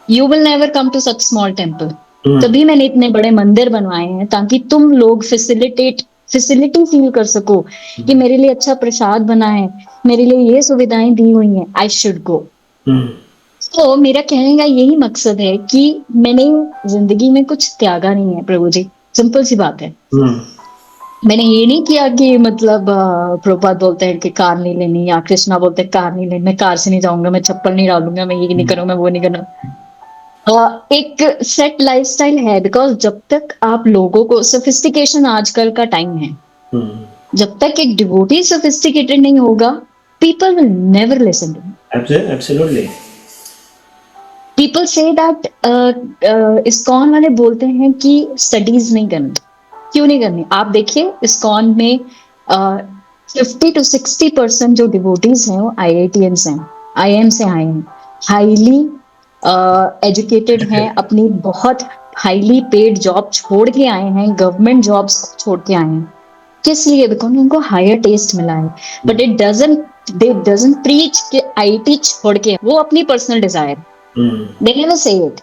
You will never come to such small temple. तभी मैंने इतने बड़े मंदिर बनवाए हैं ताकि तुम लोग फैसिलिटी फील कर सको कि मेरे लिए अच्छा प्रसाद बना है, मेरे लिए ये सुविधाएं दी हुई हैं, आई शुड गो। तो मेरा कहने का यही मकसद है कि मैंने जिंदगी में कुछ त्यागा नहीं है प्रभु जी, सिंपल सी बात है। मैंने ये नहीं किया कि मतलब प्रभुपाद बोलते हैं कि कार नहीं लेनी, या कृष्णा बोलते हैं कार नहीं लेनी, मैं कार से नहीं जाऊंगा, मैं चप्पल नहीं डालूंगा, मैं ये नहीं करूंगा, मैं वो नहीं करना। एक सेट लाइफस्टाइल है, बिकॉज जब तक आप लोगों को, सोफिस्टिकेशन आजकल का टाइम है, जब तक एक डिवोटी सोफिस्टिकेटेड नहीं होगा, people will never listen to. Absolutely. People say that ISKCON वाले बोलते हैं कि स्टडीज नहीं करनी। क्यों नहीं करनी? आप देखिए इस्कॉन में 50 to 60% जो डिवोटीज हैं वो IITians हैं, IIM से आए हैं, हाईली एजुकेटेड हैं, अपनी बहुत हाईली पेड जॉब छोड़ के आए हैं, गवर्नमेंट जॉब्स छोड़ के आए हैं। किस लिए? बिकॉज उनको हायर टेस्ट मिला है। बट इट डजंट प्रीच कि IT छोड़ के, वो अपनी personal desire, they never say it.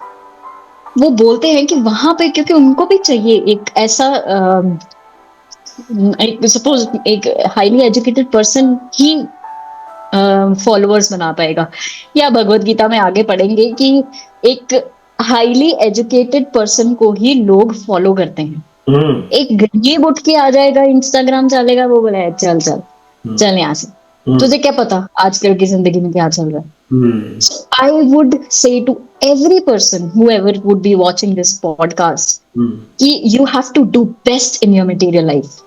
वो बोलते हैं कि वहां पे, क्योंकि उनको भी चाहिए एक ऐसा, सपोज एक हाईली एजुकेटेड पर्सन ही फॉलोअर्स बना पाएगा, या भगवत गीता में आगे पढ़ेंगे कि एक हाईली एजुकेटेड पर्सन को ही लोग फॉलो करते हैं। एक गरीब उठ के आ जाएगा, इंस्टाग्राम चलेगा, वो बोला चल चल चल यहाँ से, तुझे क्या पता आजकल की जिंदगी में क्या चल रहा है। So I would say to every person, whoever would be watching this podcast, कि you have to do best in your material life.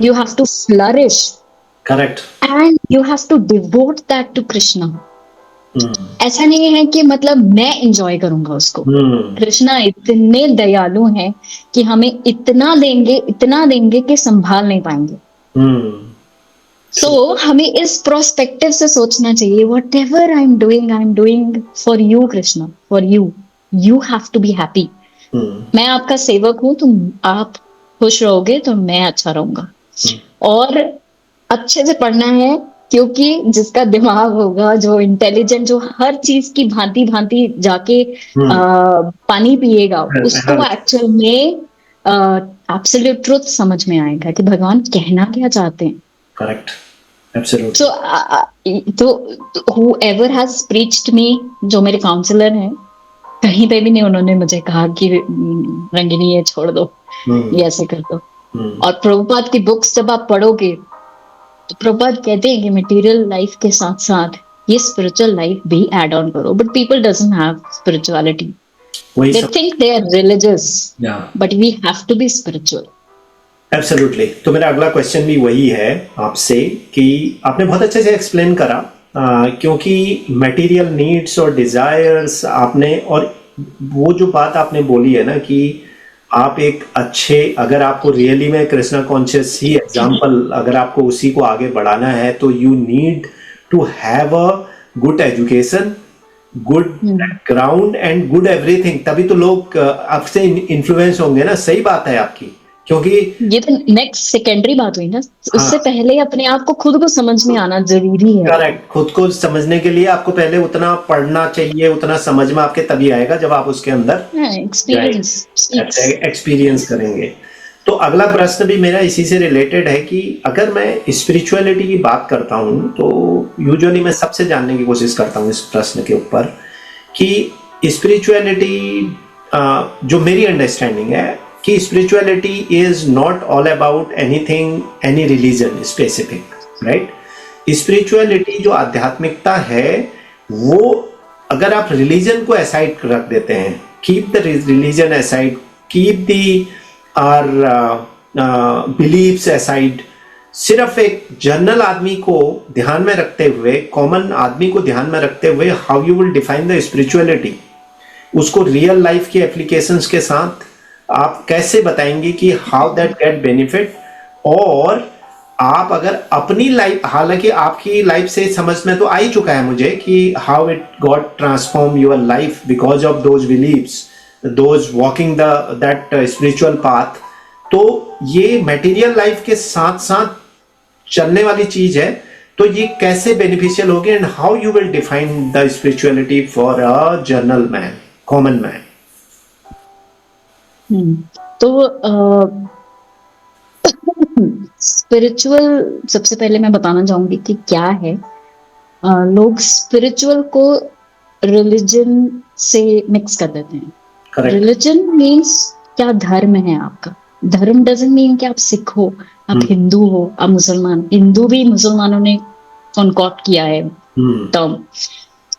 You have to flourish. Correct. And you have to devote that to Krishna. ऐसा नहीं है कि मतलब मैं enjoy करूंगा उसको। कृष्णा इतने दयालु हैं कि हमें इतना देंगे कि संभाल नहीं पाएंगे। तो हमें इस प्रोस्पेक्टिव से सोचना चाहिए, whatever I am doing for you Krishna, for you have to be happy. मैं आपका सेवक हूं, तो आप खुश रहोगे तो मैं अच्छा रहूंगा। और अच्छे से पढ़ना है, क्योंकि जिसका दिमाग होगा, जो इंटेलिजेंट, जो हर चीज की भांति भांति जाके पानी पिएगा, उसको एक्चुअल में एब्सोल्यूट ट्रुथ समझ में आएगा कि भगवान कहना क्या चाहते हैं। Correct, absolutely. तो whoever has preached me, जो मेरे काउंसलर हैं, कहीं पे भी नहीं उन्होंने मुझे कहा कि रंगिनी ये छोड़ दो, ये ऐसे कर दो। और प्रभुपाद की बुक्स जब आप पढ़ोगे तो प्रभुपाद कहते हैं कि मटेरियल लाइफ के साथ साथ ये स्पिरिचुअल लाइफ भी ऐड ऑन करो, but people doesn't have spirituality. They think they are religious, but we have to be spiritual. Absolutely. तो मेरा अगला क्वेश्चन भी वही है आपसे कि आपने बहुत अच्छे से एक्सप्लेन करा, क्योंकि मटेरियल नीड्स और डिजायर्स आपने, और वो जो बात आपने बोली है ना कि आप एक अच्छे, अगर आपको रियली में कृष्णा कॉन्शियस ही एग्जाम्पल, अगर आपको उसी को आगे बढ़ाना है तो you need to have a good education, good background and good everything, तभी तो लोग आपसे इन्फ्लुएंस होंगे ना। सही बात है आपकी, क्योंकि ये तो नेक्स्ट सेकेंडरी बात हुई ना। उससे पहले अपने आप को खुद को समझ में आना जरूरी है। करेक्ट। खुद को समझने के लिए आपको पहले उतना पढ़ना चाहिए, उतना समझ में आपके तभी आएगा जब आप उसके अंदर एक्सपीरियंस करेंगे। तो अगला प्रश्न भी मेरा इसी से रिलेटेड है कि अगर मैं स्पिरिचुअलिटी की बात करता हूं तो यूजुअली मैं सबसे जानने की कोशिश करता हूं इस प्रश्न के ऊपर कि स्पिरिचुअलिटी, जो मेरी अंडरस्टैंडिंग है कि spirituality is not all about anything, any religion specific, right. Spirituality जो आध्यात्मिकता है वो, अगर आप रिलीजन को असाइड रख देते हैं, keep the religion aside, keep the our believes aside, सिर्फ एक जनरल आदमी को ध्यान में रखते हुए, कॉमन आदमी को ध्यान में रखते हुए, how you will define the spirituality, उसको रियल लाइफ की एप्लीकेशंस के साथ आप कैसे बताएंगे कि हाउ दैट गेट बेनिफिट। और आप अगर अपनी लाइफ, हालांकि आपकी लाइफ से समझ में तो आ ही चुका है मुझे कि how it got transform your life because of those believes, those walking that spiritual path. तो ये मटेरियल लाइफ के साथ साथ चलने वाली चीज है, तो ये कैसे बेनिफिशियल होगी and how you will define the spirituality for a general man, common man. तो स्पिरिचुअल, सबसे पहले मैं बताना चाहूंगी कि क्या है। लोग स्पिरिचुअल को रिलीजन से मिक्स कर देते हैं। रिलीजन मीन्स क्या धर्म है आपका। धर्म डजंट मीन कि आप सिख हो, आप हिंदू हो, आप मुसलमान। हिंदू भी मुसलमानों ने कॉन्कॉट किया है टर्म,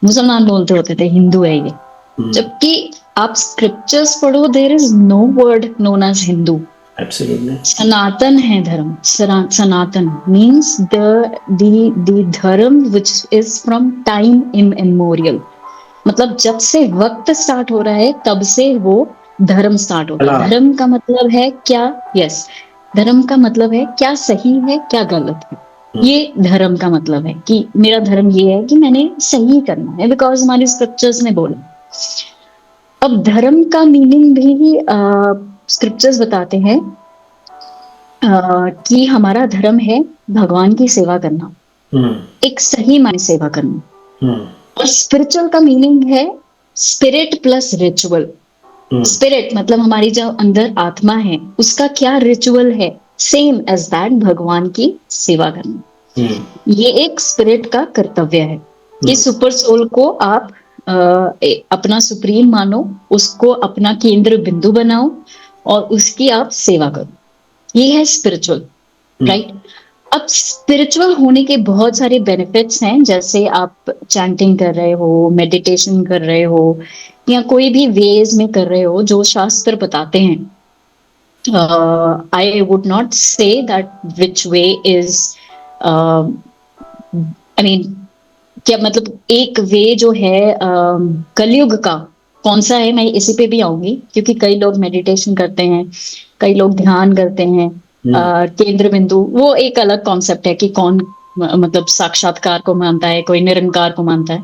मुसलमान बोलते होते थे हिंदू है ये, जबकि आप स्क्रिप्चर्स पढ़ो, there is no word known as Hindu. सनातन है धर्म। Sanatan means the dharma which is from time immemorial, मतलब जब से वक्त स्टार्ट हो रहा है तब से वो धर्म स्टार्ट हो रहा है। धर्म का मतलब है क्या, यस, धर्म का मतलब है क्या सही है क्या गलत है। ये धर्म का मतलब है कि मेरा धर्म ये है कि मैंने सही करना है, बिकॉज हमारे स्क्रिप्चर्स ने बोला। अब धर्म का मीनिंग भी स्क्रिप्चर्स बताते हैं कि हमारा धर्म है भगवान की सेवा करना, एक सही मायने सेवा करना। और स्पिरिचुअल का मीनिंग है स्पिरिट प्लस रिचुअल। स्पिरिट मतलब हमारी जो अंदर आत्मा है, उसका क्या रिचुअल है, सेम एज दैट भगवान की सेवा करना। ये एक स्पिरिट का कर्तव्य है कि सुपर सोल को आप अपना सुप्रीम मानो, उसको अपना केंद्र बिंदु बनाओ और उसकी आप सेवा करो। ये है स्पिरिचुअल, राइट। अब स्पिरिचुअल होने के बहुत सारे बेनिफिट्स हैं, जैसे आप चैंटिंग कर रहे हो, मेडिटेशन कर रहे हो, या कोई भी वेज में कर रहे हो जो शास्त्र बताते हैं। I would not say that which way is, I mean क्या मतलब एक वे जो है कलयुग का कौन सा है, मैं इसी पे भी आऊंगी, क्योंकि कई लोग मेडिटेशन करते हैं, कई लोग ध्यान करते हैं, केंद्र बिंदु, वो एक अलग कॉन्सेप्ट है कि कौन मतलब साक्षात्कार को मानता है, कोई निरंकार को मानता है।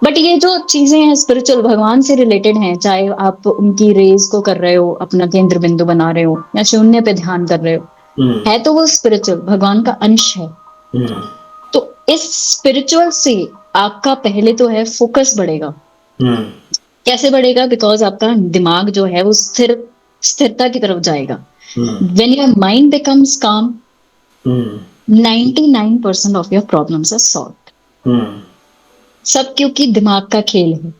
बट ये जो चीजें हैं स्पिरिचुअल भगवान से रिलेटेड हैं, चाहे आप उनकी रेज को कर रहे हो, अपना केंद्र बिंदु बना रहे हो या शून्य पे ध्यान कर रहे हो, हम्म है तो वो स्पिरिचुअल भगवान का अंश है। हम्म तो इस स्पिरिचुअल से आपका पहले तो है फोकस बढ़ेगा। हम्म कैसे बढ़ेगा? बिकॉज आपका दिमाग जो है वो स्थिरता की तरफ जाएगा। Hmm when your mind becomes calm, hmm 99% of your problems are solve. Hmm सब क्योंकि दिमाग का खेल है।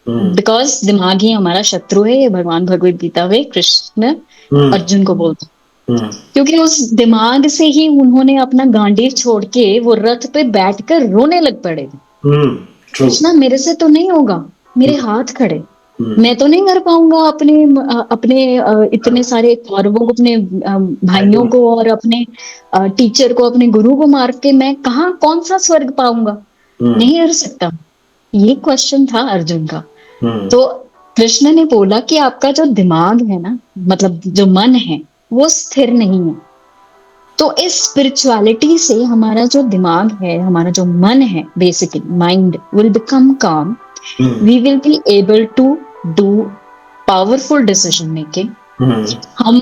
हम्म बिकॉज दिमाग ही हमारा शत्रु है, ये भगवान भगवत गीता में कृष्ण हम्म अर्जुन को बोलते हैं। हम्म क्योंकि उस दिमाग से ही उन्होंने अपना गांडीव छोड़ के वो रथ पे बैठकर रोने लग पड़े थे। ट्रू। कृष्णा मेरे से तो नहीं होगा, मेरे हाथ खड़े, हम्म मैं तो नहीं कर पाऊंगा अपने इतने सारे कौरवों को, अपने भाइयों को और अपने टीचर को, अपने गुरु को मार के मैं कहाँ कौन सा स्वर्ग पाऊंगा, हम्म नहीं कर सकता। ये क्वेश्चन था अर्जुन का। हम्म तो कृष्ण ने बोला कि आपका जो दिमाग है ना, मतलब जो मन है, वो स्थिर नहीं है। तो इस स्पिरिचुअलिटी से हमारा जो दिमाग है, हमारा जो मन है, basically mind will become calm. Hmm we will be able to do powerful decision making. Hmm हम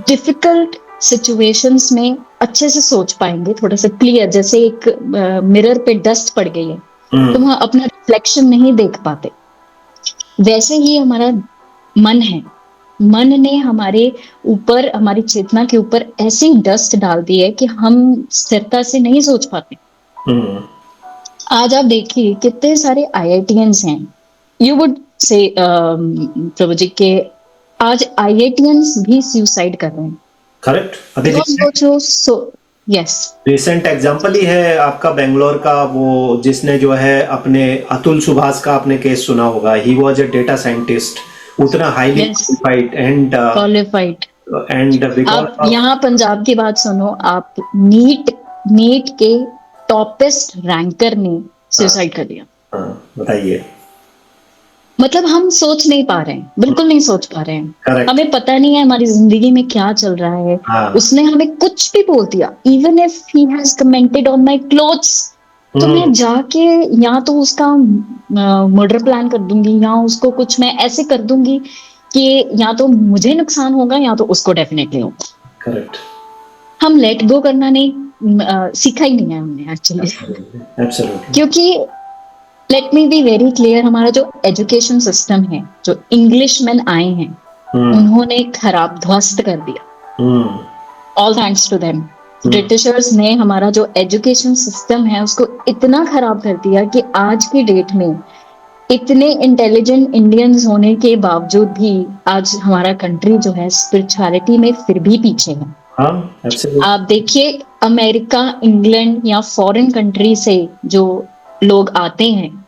डिफिकल्ट सिचुएशंस में अच्छे से सोच पाएंगे, थोड़ा सा क्लियर, जैसे एक मिरर पे डस्ट पड़ गई है तो हम्म वहां अपना रिफ्लेक्शन नहीं देख पाते, वैसे ही हमारा मन है। मन ने हमारे ऊपर, हमारी चेतना के ऊपर ऐसी डस्ट डाल दी है कि हम स्थिरता से नहीं सोच पाते। हम्म आज आप देखिए कितने सारे आईआईटियंस हैं। यू वुड से प्रभु जी के आज आईआईटियंस भी सुसाइड कर रहे हैं। करेक्ट। अभी बिकॉज वो जो यस, रिसेंट एग्जाम्पल ही है आपका बेंगलोर का, वो जिसने जो है अपने अतुल सुभाष का आपने केस सुना होगा। He was a data scientist, उतना highly yes, qualified qualified. And because आप ऑफ। यहाँ पंजाब की बात सुनो, आप नीट नीट के टॉपेस्ट रैंकर ने हाँ सुसाइड कर लिया। हाँ, बताइए। मतलब हम सोच नहीं पा रहे हैं, बिल्कुल नहीं सोच पा रहे हैं। करेक्ट। हमें पता नहीं है हमारी जिंदगी में क्या चल रहा है। हाँ। उसने हमें कुछ भी बोल दिया, even if he has commented on my clothes, तो मैं हम्म जाके या तो उसका मर्डर प्लान कर दूंगी, या उसको कुछ मैं ऐसे कर दूंगी कि या तो मुझे नुकसान होगा या तो उसको डेफिनेटली होगा। करेक्ट। हम लेट गो करना नहीं सीखा ही नहीं है हमने एक्चुअली। Absolutely absolutely. क्योंकि let me be very clear, हमारा जो एजुकेशन सिस्टम है, जो इंग्लिश मैन आए हैं, हम्म उन्होंने खराब ध्वस्त कर दिया। Hmm all thanks to them. Hmm Britishers ने हमारा जो एजुकेशन सिस्टम है उसको इतना खराब कर दिया कि आज की डेट में इतने इंटेलिजेंट इंडियंस होने के बावजूद भी आज हमारा कंट्री जो है स्पिरिचुअलिटी में फिर भी पीछे है। हाँ एब्सोल्युटली। आप देखिए अमेरिका, इंग्लैंड या फॉरेन कंट्री से जो लोग आते हैं,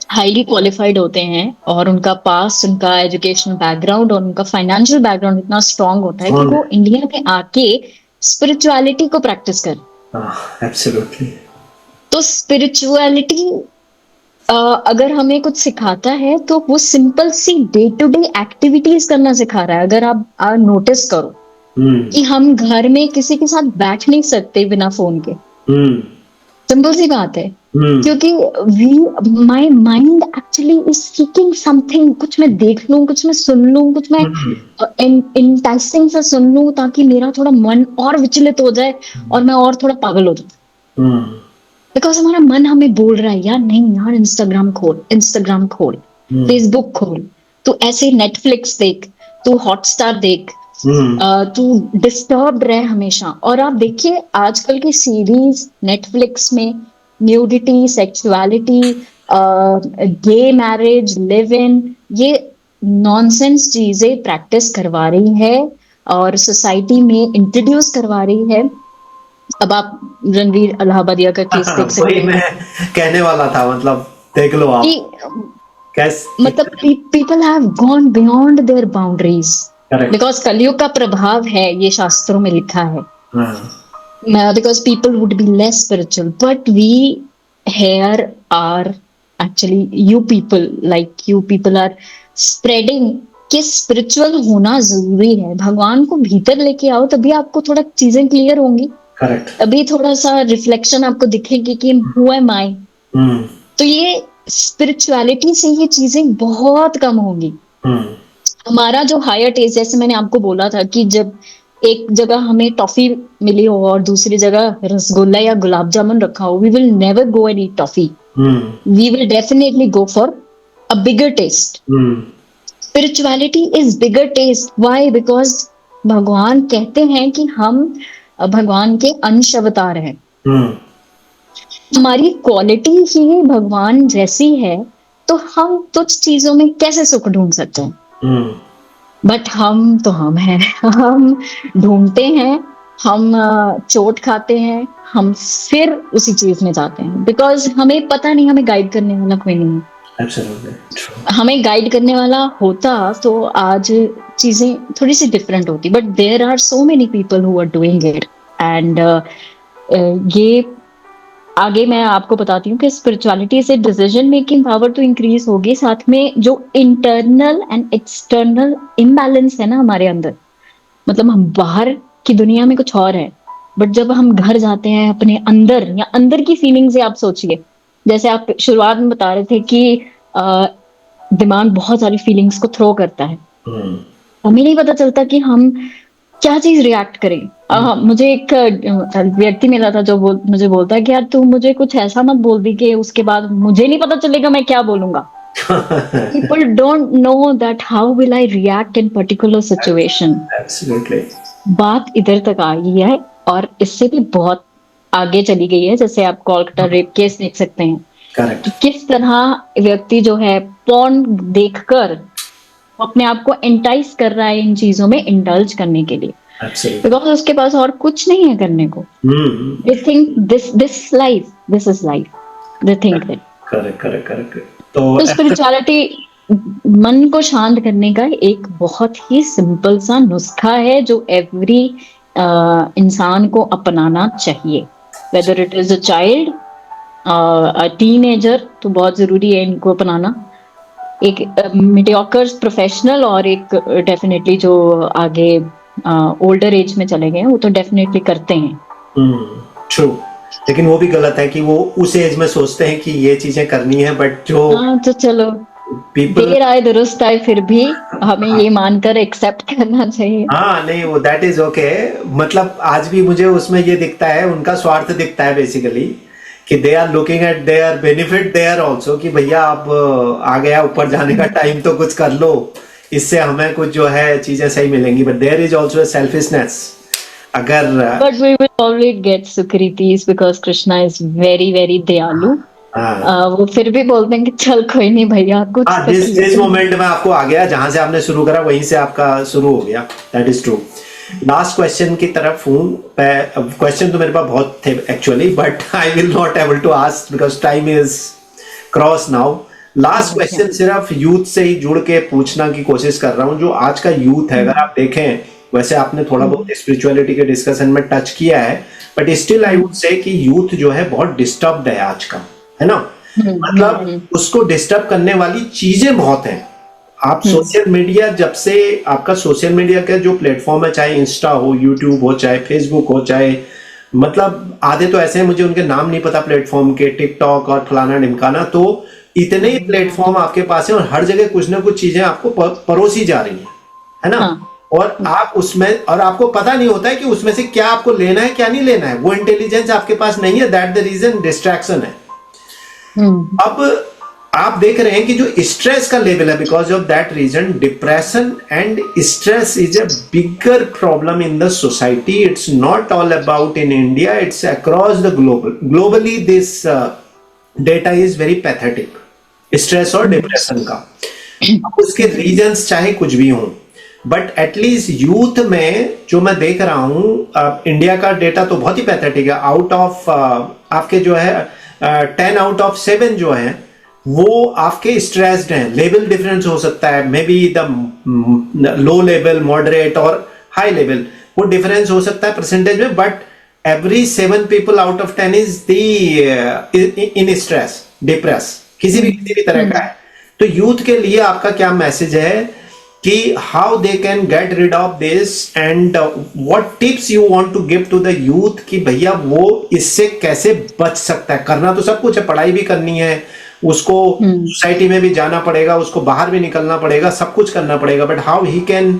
हाईली क्वालिफाइड होते हैं और उनका पास, उनका एजुकेशनल बैकग्राउंड और उनका फाइनेंशियल बैकग्राउंड इतना स्ट्रांग होता है कि स्ट्रॉन्ग वो है। इंडिया में आके स्पिरिचुअलिटी को प्रैक्टिस कर। हाँ एब्सोल्युटली। तो स्पिरिचुअलिटी अगर हमें कुछ सिखाता है तो वो सिंपल सी डे टू डे एक्टिविटीज करना सिखा रहा है। अगर आप नोटिस करो हम्म कि हम घर में किसी के साथ बैठ नहीं सकते बिना फोन के, हम्म सिंपल सी बात है। हम्म क्योंकि we my mind actually is seeking something, कुछ मैं देख लूं, कुछ मैं सुन लूं, कुछ मैं हम्म इंटाइसिंग सा सुन लूं ताकि मेरा थोड़ा मन और विचलित हो जाए और मैं और थोड़ा पागल हो जाऊं। हम्म बिकॉज हमारा मन हमें बोल रहा है यार नहीं यार, इंस्टाग्राम खोल, इंस्टाग्राम खोल, हम्म फेसबुक खोल, तू ऐसे नेटफ्लिक्स देख, तू हॉटस्टार देख, हम्म तू डिस्टर्ब रहे हमेशा। और आप देखिए आजकल की सीरीज नेटफ्लिक्स में nudity, sexuality, gay marriage, live in, ये नॉनसेंस चीजें प्रैक्टिस करवा रही है और सोसाइटी में इंट्रोड्यूस करवा रही है। अब आप रणवीर अलाहाबादिया का केस देख वही सकते हैं मैं कहने वाला था, मतलब देख लो कि आप कैसे। मतलब people have gone beyond their boundaries. Correct. Because कलयुग का प्रभाव है, ये शास्त्रों में लिखा है। हाँ Because people would be less spiritual, but we here are actually, you people are spreading कि स्पिरिचुअल होना जरूरी है। भगवान को भीतर लेके आओ तभी आपको थोड़ा चीजें क्लियर होंगी, करेक्ट। तभी थोड़ा सा रिफ्लेक्शन आपको दिखेगी कि हु एम आई। हम्म तो ये स्पिरिचुअलिटी से ये चीजें बहुत कम होंगी। हमारा जो हायर टेस्ट, जैसे मैंने आपको बोला था कि जब एक जगह हमें टॉफी मिली हो और दूसरी जगह रसगुल्ला या गुलाब जामुन रखा हो, we will never go and eat toffee, we will definitely go for a bigger taste. Spirituality is bigger taste. Why? Because भगवान कहते हैं कि हम भगवान के अंश अवतार हैं। हमारी क्वालिटी ही भगवान जैसी है, तो हम तुच्छ चीजों में कैसे सुख ढूंढ सकते हैं? बट हम हैं हम ढूंढते हैं, हम चोट खाते हैं, हम फिर उसी चीज में जाते हैं, बिकॉज हमें पता नहीं, हमें गाइड करने वाला कोई नहीं है। Absolutely true. हमें गाइड करने वाला होता तो आज चीजें थोड़ी सी डिफरेंट होती, but there are so many people who are doing it. And ये आगे मैं आपको बताती हूँ कि स्पिरिचुअलिटी से डिसीजन मेकिंग पावर तो इंक्रीज होगी, साथ में जो इंटरनल एंड एक्सटर्नल इम्बैलेंस है ना हमारे अंदर, मतलब हम बाहर की दुनिया में कुछ और है, बट जब हम घर जाते हैं अपने अंदर, या अंदर की फीलिंग से आप सोचिए, जैसे आप शुरुआत में बता रहे थे कि दिमाग बहुत सारी फीलिंग्स को थ्रो करता है, हमें नहीं पता चलता कि हम क्या चीज रिएक्ट करें। मुझे एक व्यक्ति मिला था जो मुझे बोलता है कि यार तू मुझे कुछ ऐसा मत बोल दी कि उसके बाद मुझे नहीं पता चलेगा मैं क्या बोलूंगा। People don't know that how will I react in particular situation. Absolutely. बात इधर तक आ गई है और इससे भी बहुत आगे चली गई है। जैसे आप कोलकाता रेप केस देख सकते हैं, Correct. किस तरह व्यक्ति जो है पोर्न देखकर अपने आप को एंटाइस कर रहा है इन चीजों में इंडल्ज करने के लिए, बिकॉज उसके पास और कुछ नहीं है करने को। They think this is life, they think that. Correct. तो स्पिरिचुअलिटी मन को शांत करने का एक बहुत ही सिंपल सा नुस्खा है जो एवरी इंसान को अपनाना चाहिए, whether it is a child, a teenager, तो बहुत जरूरी है इनको अपनाना। एक मीडियोकर प्रोफेशनल और एक डेफिनेटली जो आगे ओल्डर एज में चले गए वो तो डेफिनेटली करते हैं। ट्रू, लेकिन वो भी गलत है कि वो उस एज में सोचते हैं कि ये चीजें करनी है, बट जो तो चलो देर आए दुरुस्त आए, फिर भी हमें ये मानकर एक्सेप्ट करना चाहिए। हाँ, नहीं वो दैट इज ओके। मतलब आज भी मुझे उसमें ये दिखता है, उनका स्वार्थ दिखता है बेसिकली, कि they are looking at their benefit there also, कि भैया अब आ गया ऊपर जाने का टाइम तो कुछ कर लो, इससे हमें कुछ जो है चीजें सही मिलेंगी, but there is also selfishness. अगर but we will always get सुखरी peace because Krishna is very very दयालु। वो फिर भी बोलते हैं कि चल कोई नहीं भैया कुछ जिस मोमेंट में आपको आ गया, जहां से आपने शुरू करा वहीं से आपका शुरू हो गया, that is true. Last question की तरफ हूँ। क्वेश्चन तो मेरे पास बहुत थे actually, but I will not able to ask because time is cross now. Last question सिर्फ यूथ से ही जुड़ के पूछना की कोशिश कर रहा हूँ। जो आज का यूथ है, अगर आप देखें, वैसे आपने थोड़ा बहुत स्पिरिचुअलिटी के डिस्कशन में टच किया है, but still I would say कि यूथ जो है बहुत डिस्टर्ब्ड है आज का, है ना। मतलब उसको डिस्टर्ब करने वाली चीजें बहुत हैं। आप सोशल मीडिया, जब से आपका सोशल मीडिया का जो प्लेटफॉर्म है, चाहे इंस्टा हो, यूट्यूब हो, चाहे फेसबुक हो, चाहे मतलब आधे तो ऐसे हैं मुझे उनके नाम नहीं पता प्लेटफॉर्म के, टिकटॉक और फलाना ढिमकाना, तो इतने ही प्लेटफॉर्म आपके पास है और हर जगह कुछ ना कुछ चीजें आपको परोसी जा रही है ना। और आप उसमें, और आपको पता नहीं होता है कि उसमें से क्या आपको लेना है क्या नहीं लेना है, वो इंटेलिजेंस आपके पास नहीं है, दैट द रीजन डिस्ट्रैक्शन है। अब आप देख रहे हैं कि जो स्ट्रेस का लेवल है, because of that reason depression and stress is a bigger problem in the society. It's not all about in India, it's across the globally this data is very pathetic, stress और depression का। उसके reasons चाहे कुछ भी हों, but at least youth में जो मैं देख रहा हूं, इंडिया का डेटा तो बहुत ही पैथेटिक है। आउट ऑफ आपके जो है 10 आउट ऑफ 7 जो है वो आपके स्ट्रेस्ड हैं। लेवल डिफरेंस हो सकता है, may be the low level, moderate और हाई लेवल, वो डिफरेंस हो सकता है परसेंटेज में, but every 7 people out of 10 is the in stress, depress, किसी भी तरह का है। तो यूथ के लिए आपका क्या मैसेज है कि how they can get rid of this, and what tips you want to give to the youth कि भैया वो इससे कैसे बच सकता है। करना तो सब कुछ है, पढ़ाई भी करनी है, उसको सोसाइटी में भी जाना पड़ेगा, उसको बाहर भी निकलना पड़ेगा, सब कुछ करना पड़ेगा, but how he can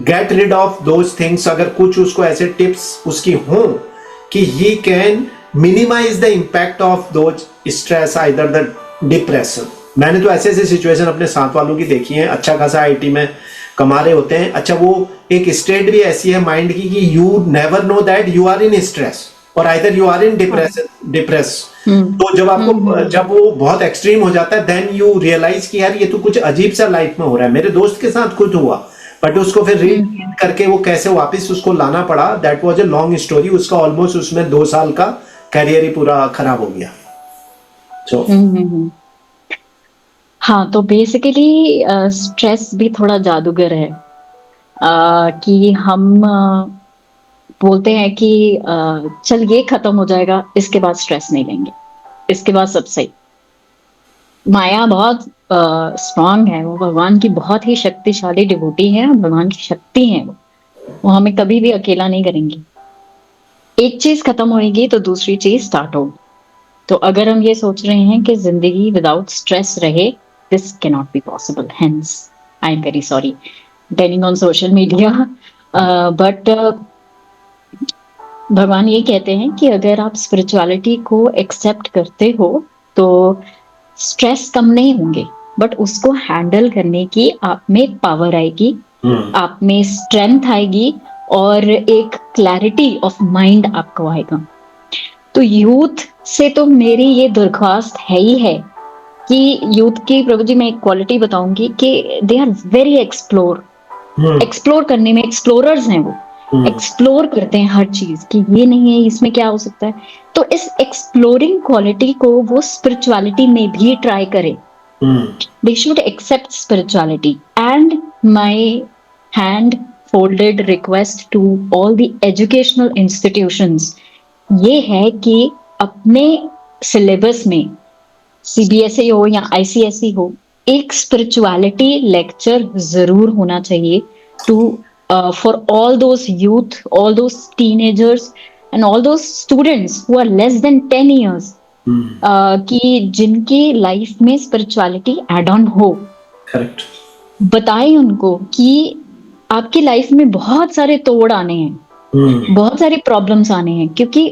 get rid of those things, अगर कुछ उसको ऐसे टिप्स उसकी हों कि he can minimize the impact of those stress, either the depression. मैंने तो ऐसे ऐसे सिचुएशन अपने साथ वालों की देखी है, अच्छा खासा आईटी में कमा रहे होते हैं, अच्छा वो एक स्टेट भी ऐसी है माइंड की कि you never know that you are in stress और either you are in depress. तो जब वो बहुत एक्सट्रीम हो जाता है, देन यू रियलाइज कि यार ये तो कुछ अजीब सा लाइफ में हो रहा है। मेरे दोस्त के साथ खुद हुआ, बट उसको फिर रीड करके वो कैसे वापस उसको लाना पड़ा, that was a long story. उसका ऑलमोस्ट उसमें 2 साल का करियर ही पूरा खराब हो गया। So, हाँ, तो बेसिकली स्ट्रेस भी थोड़ा जादूगर है। कि हम बोलते हैं कि चल ये खत्म हो जाएगा, इसके बाद स्ट्रेस नहीं लेंगे, इसके बाद सब सही। माया बहुत स्ट्रांग है, वो भगवान की बहुत ही शक्तिशाली डिवोटी है, भगवान की शक्ति है वो हमें कभी भी अकेला नहीं करेंगी। एक चीज खत्म होएगी तो दूसरी चीज स्टार्ट होगी। तो अगर हम ये सोच रहे हैं कि जिंदगी विदाउट स्ट्रेस रहे, this can not be possible, hence I am very sorry telling on social media, but भगवान ये कहते हैं कि अगर आप स्पिरिचुअलिटी को एक्सेप्ट करते हो तो स्ट्रेस कम नहीं होंगे, बट उसको हैंडल करने की आप में पावर आएगी, आप में स्ट्रेंथ आएगी और एक क्लैरिटी ऑफ माइंड आपको आएगा। तो यूथ से तो मेरी ये दरख्वास्त है ही है कि यूथ की, प्रभु जी मैं एक क्वालिटी बताऊंगी कि दे आर वेरी एक्सप्लोर करने में एक्सप्लोरर्स हैं वो, एक्सप्लोर करते हैं हर चीज कि ये नहीं है, इसमें क्या हो सकता है। तो इस एक्सप्लोरिंग क्वालिटी को वो स्पिरिचुअलिटी में भी ट्राई करें। They should accept spirituality. And my hand folded request to all the educational institutions ये है कि अपने सिलेबस में, सीबीएसई हो या आईसीएसई हो, एक स्पिरिचुअलिटी लेक्चर जरूर होना चाहिए to for all those youth, all those teenagers and all those students who are less than 10 years, कि जिनकी लाइफ में स्पिरिचुअलिटी एड ऑन हो। करेक्ट। बताएं उनको कि आपकी लाइफ में बहुत सारे तोड़ आने हैं, बहुत सारी प्रॉब्लम्स आने हैं, क्योंकि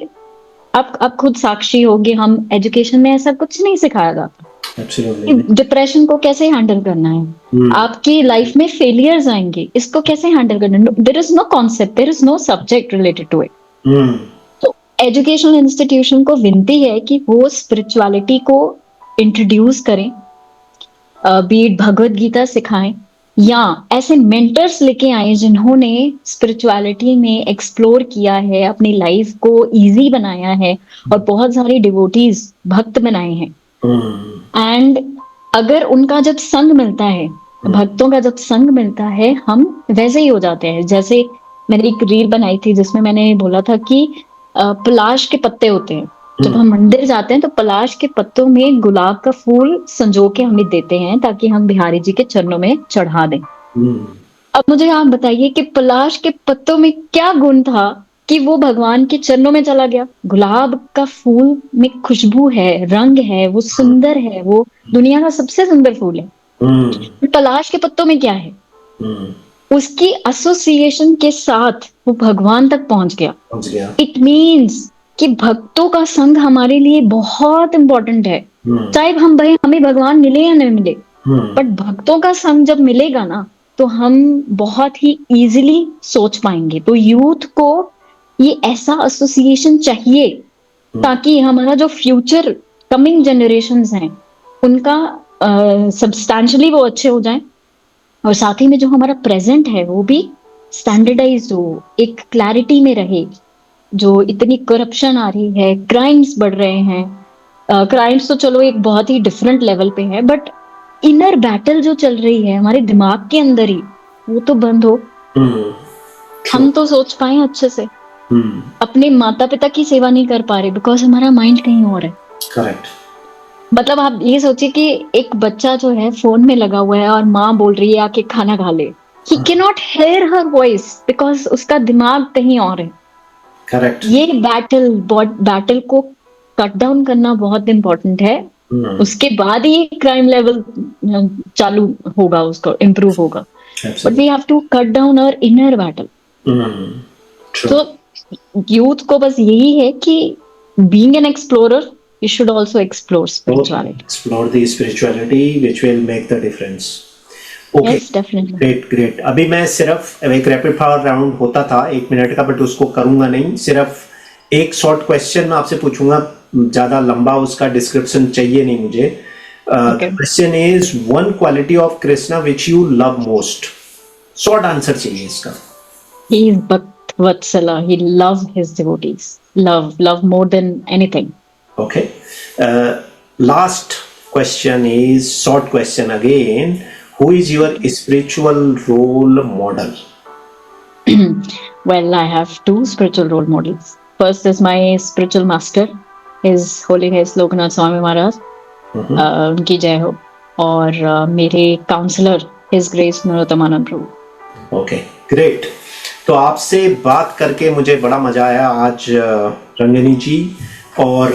आप खुद साक्षी होगे, हम एजुकेशन में ऐसा कुछ नहीं सिखाया जाता कि डिप्रेशन को कैसे हैंडल करना है, आपकी लाइफ में फेलियर्स आएंगे, इसको कैसे हैंडल करना है। There is no concept, there is no subject related to it. तो एजुकेशनल इंस्टीट्यूशन को विनती है कि वो स्पिरिचुअलिटी को इंट्रोड्यूस करें, बीट भगवत गीता सिखाएं या ऐसे मेंटर्स लेके आए जिन्होंने स्पिरिचुअलिटी में एक्सप्लोर किया है, अपनी लाइफ को इजी बनाया है और बहुत सारे डिवोटीज भक्त बनाए हैं। एंड अगर उनका जब संग मिलता है, भक्तों का जब संग मिलता है, हम वैसे ही हो जाते हैं। जैसे मैंने एक रील बनाई थी जिसमें मैंने बोला था कि पलाश के पत्ते होते हैं, जब हम मंदिर जाते हैं तो पलाश के पत्तों में गुलाब का फूल संजो के हमें देते हैं ताकि हम बिहारी जी के चरणों में चढ़ा दें। अब मुझे आप बताइए कि पलाश के पत्तों में क्या गुण था कि वो भगवान के चरणों में चला गया। गुलाब का फूल में खुशबू है, रंग है, वो सुंदर है, वो दुनिया का सबसे सुंदर फूल है। पलाश के पत्तों में क्या है, उसकी एसोसिएशन के साथ वो भगवान तक पहुंच गया। इट मीन्स कि भक्तों का संग हमारे लिए बहुत इंपॉर्टेंट है, चाहे हमें भगवान मिले या नहीं मिले, बट भक्तों का संग जब मिलेगा ना तो हम बहुत ही इजीली सोच पाएंगे। तो यूथ को ये ऐसा एसोसिएशन चाहिए ताकि हमारा जो फ्यूचर कमिंग जनरेशंस हैं उनका सब्सटैंशियली वो अच्छे हो जाएं, और साथ ही में जो हमारा प्रेजेंट है वो भी स्टैंडर्डाइज्ड हो, एक क्लैरिटी में रहे। जो इतनी करप्शन आ रही है, क्राइम्स बढ़ रहे हैं, क्राइम्स तो चलो एक बहुत ही डिफरेंट लेवल पे है, बट इनर बैटल जो चल रही है हमारे दिमाग के अंदर ही, वो तो बंद हो। हम तो सोच पाए अच्छे से, अपने माता पिता की सेवा नहीं कर पा रहे बिकॉज हमारा माइंड कहीं और है। करेक्ट। मतलब आप ये सोचिए कि एक बच्चा जो है फोन में लगा हुआ है और माँ बोल रही है आके खाना खा ले, he cannot hear her voice because उसका दिमाग कहीं और है। करेक्ट। ये बैटल को कट डाउन करना बहुत इम्पोर्टेंट है, उसके बाद ही क्राइम लेवल चालू होगा, उसको इम्प्रूव होगा, but we have to cut down our inner battle. तो यूथ को बस यही है कि being an explorer, you should also explore spirituality. Explore the spirituality which will make the difference. Okay. Yes, definitely. Great, great. अभी मैं सिर्फ एक रैपिड फायर राउंड होता था 1 मिनट का, बट उसको करूंगा नहीं। सिर्फ एक शॉर्ट क्वेश्चन मैं आपसे पूछूंगा, ज्यादा लंबा उसका डिस्क्रिप्शन चाहिए नहीं मुझे। Question is one quality of Krishna which you love most. Short answer चाहिए इसका। He is Bhaktavatsala. He loves his devotees. Love more than anything. Okay. Last question is short question again. Who is your spiritual role model? Well, I have 2 spiritual role models. First is my spiritual master, His Holiness Lokanath Swami Maharaj. उनकी जय हो। और मेरे counsellor His Grace Narottam Prabhu. Okay, great. तो आपसे बात करके मुझे बड़ा मजा आया आज रंगिनी जी, और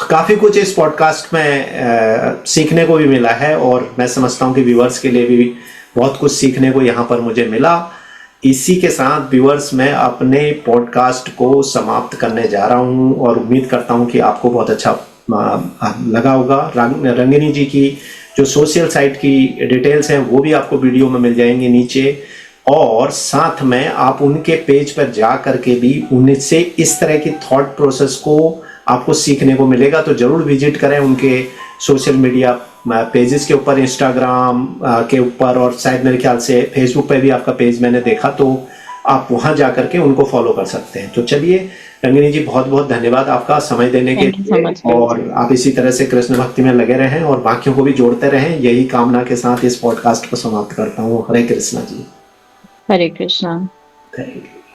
काफ़ी कुछ इस पॉडकास्ट में सीखने को भी मिला है, और मैं समझता हूँ कि व्यूअर्स के लिए भी बहुत कुछ सीखने को यहाँ पर मुझे मिला। इसी के साथ व्यूअर्स मैं अपने पॉडकास्ट को समाप्त करने जा रहा हूँ, और उम्मीद करता हूँ कि आपको बहुत अच्छा लगा होगा। रंगिनी जी की जो सोशल साइट की डिटेल्स हैं वो भी आपको वीडियो में मिल जाएंगे नीचे, और साथ में आप उनके पेज पर जा करके भी उनसे इस तरह की थॉट प्रोसेस को आपको सीखने को मिलेगा। तो जरूर विजिट करें उनके सोशल मीडिया पेजेस के ऊपर, इंस्टाग्राम के ऊपर, और शायद मेरे ख्याल से फेसबुक पे भी आपका पेज मैंने देखा, तो आप वहां जा करके उनको फॉलो कर सकते हैं। तो चलिए रंगिनी जी, बहुत बहुत धन्यवाद आपका समय देने के लिए, और आप इसी तरह से कृष्ण भक्ति में लगे रहें और बाकियों को भी जोड़ते रहें, यही कामना के साथ इस पॉडकास्ट को समाप्त करता हूँ। हरे कृष्णा जी। हरे कृष्णा। Thank you.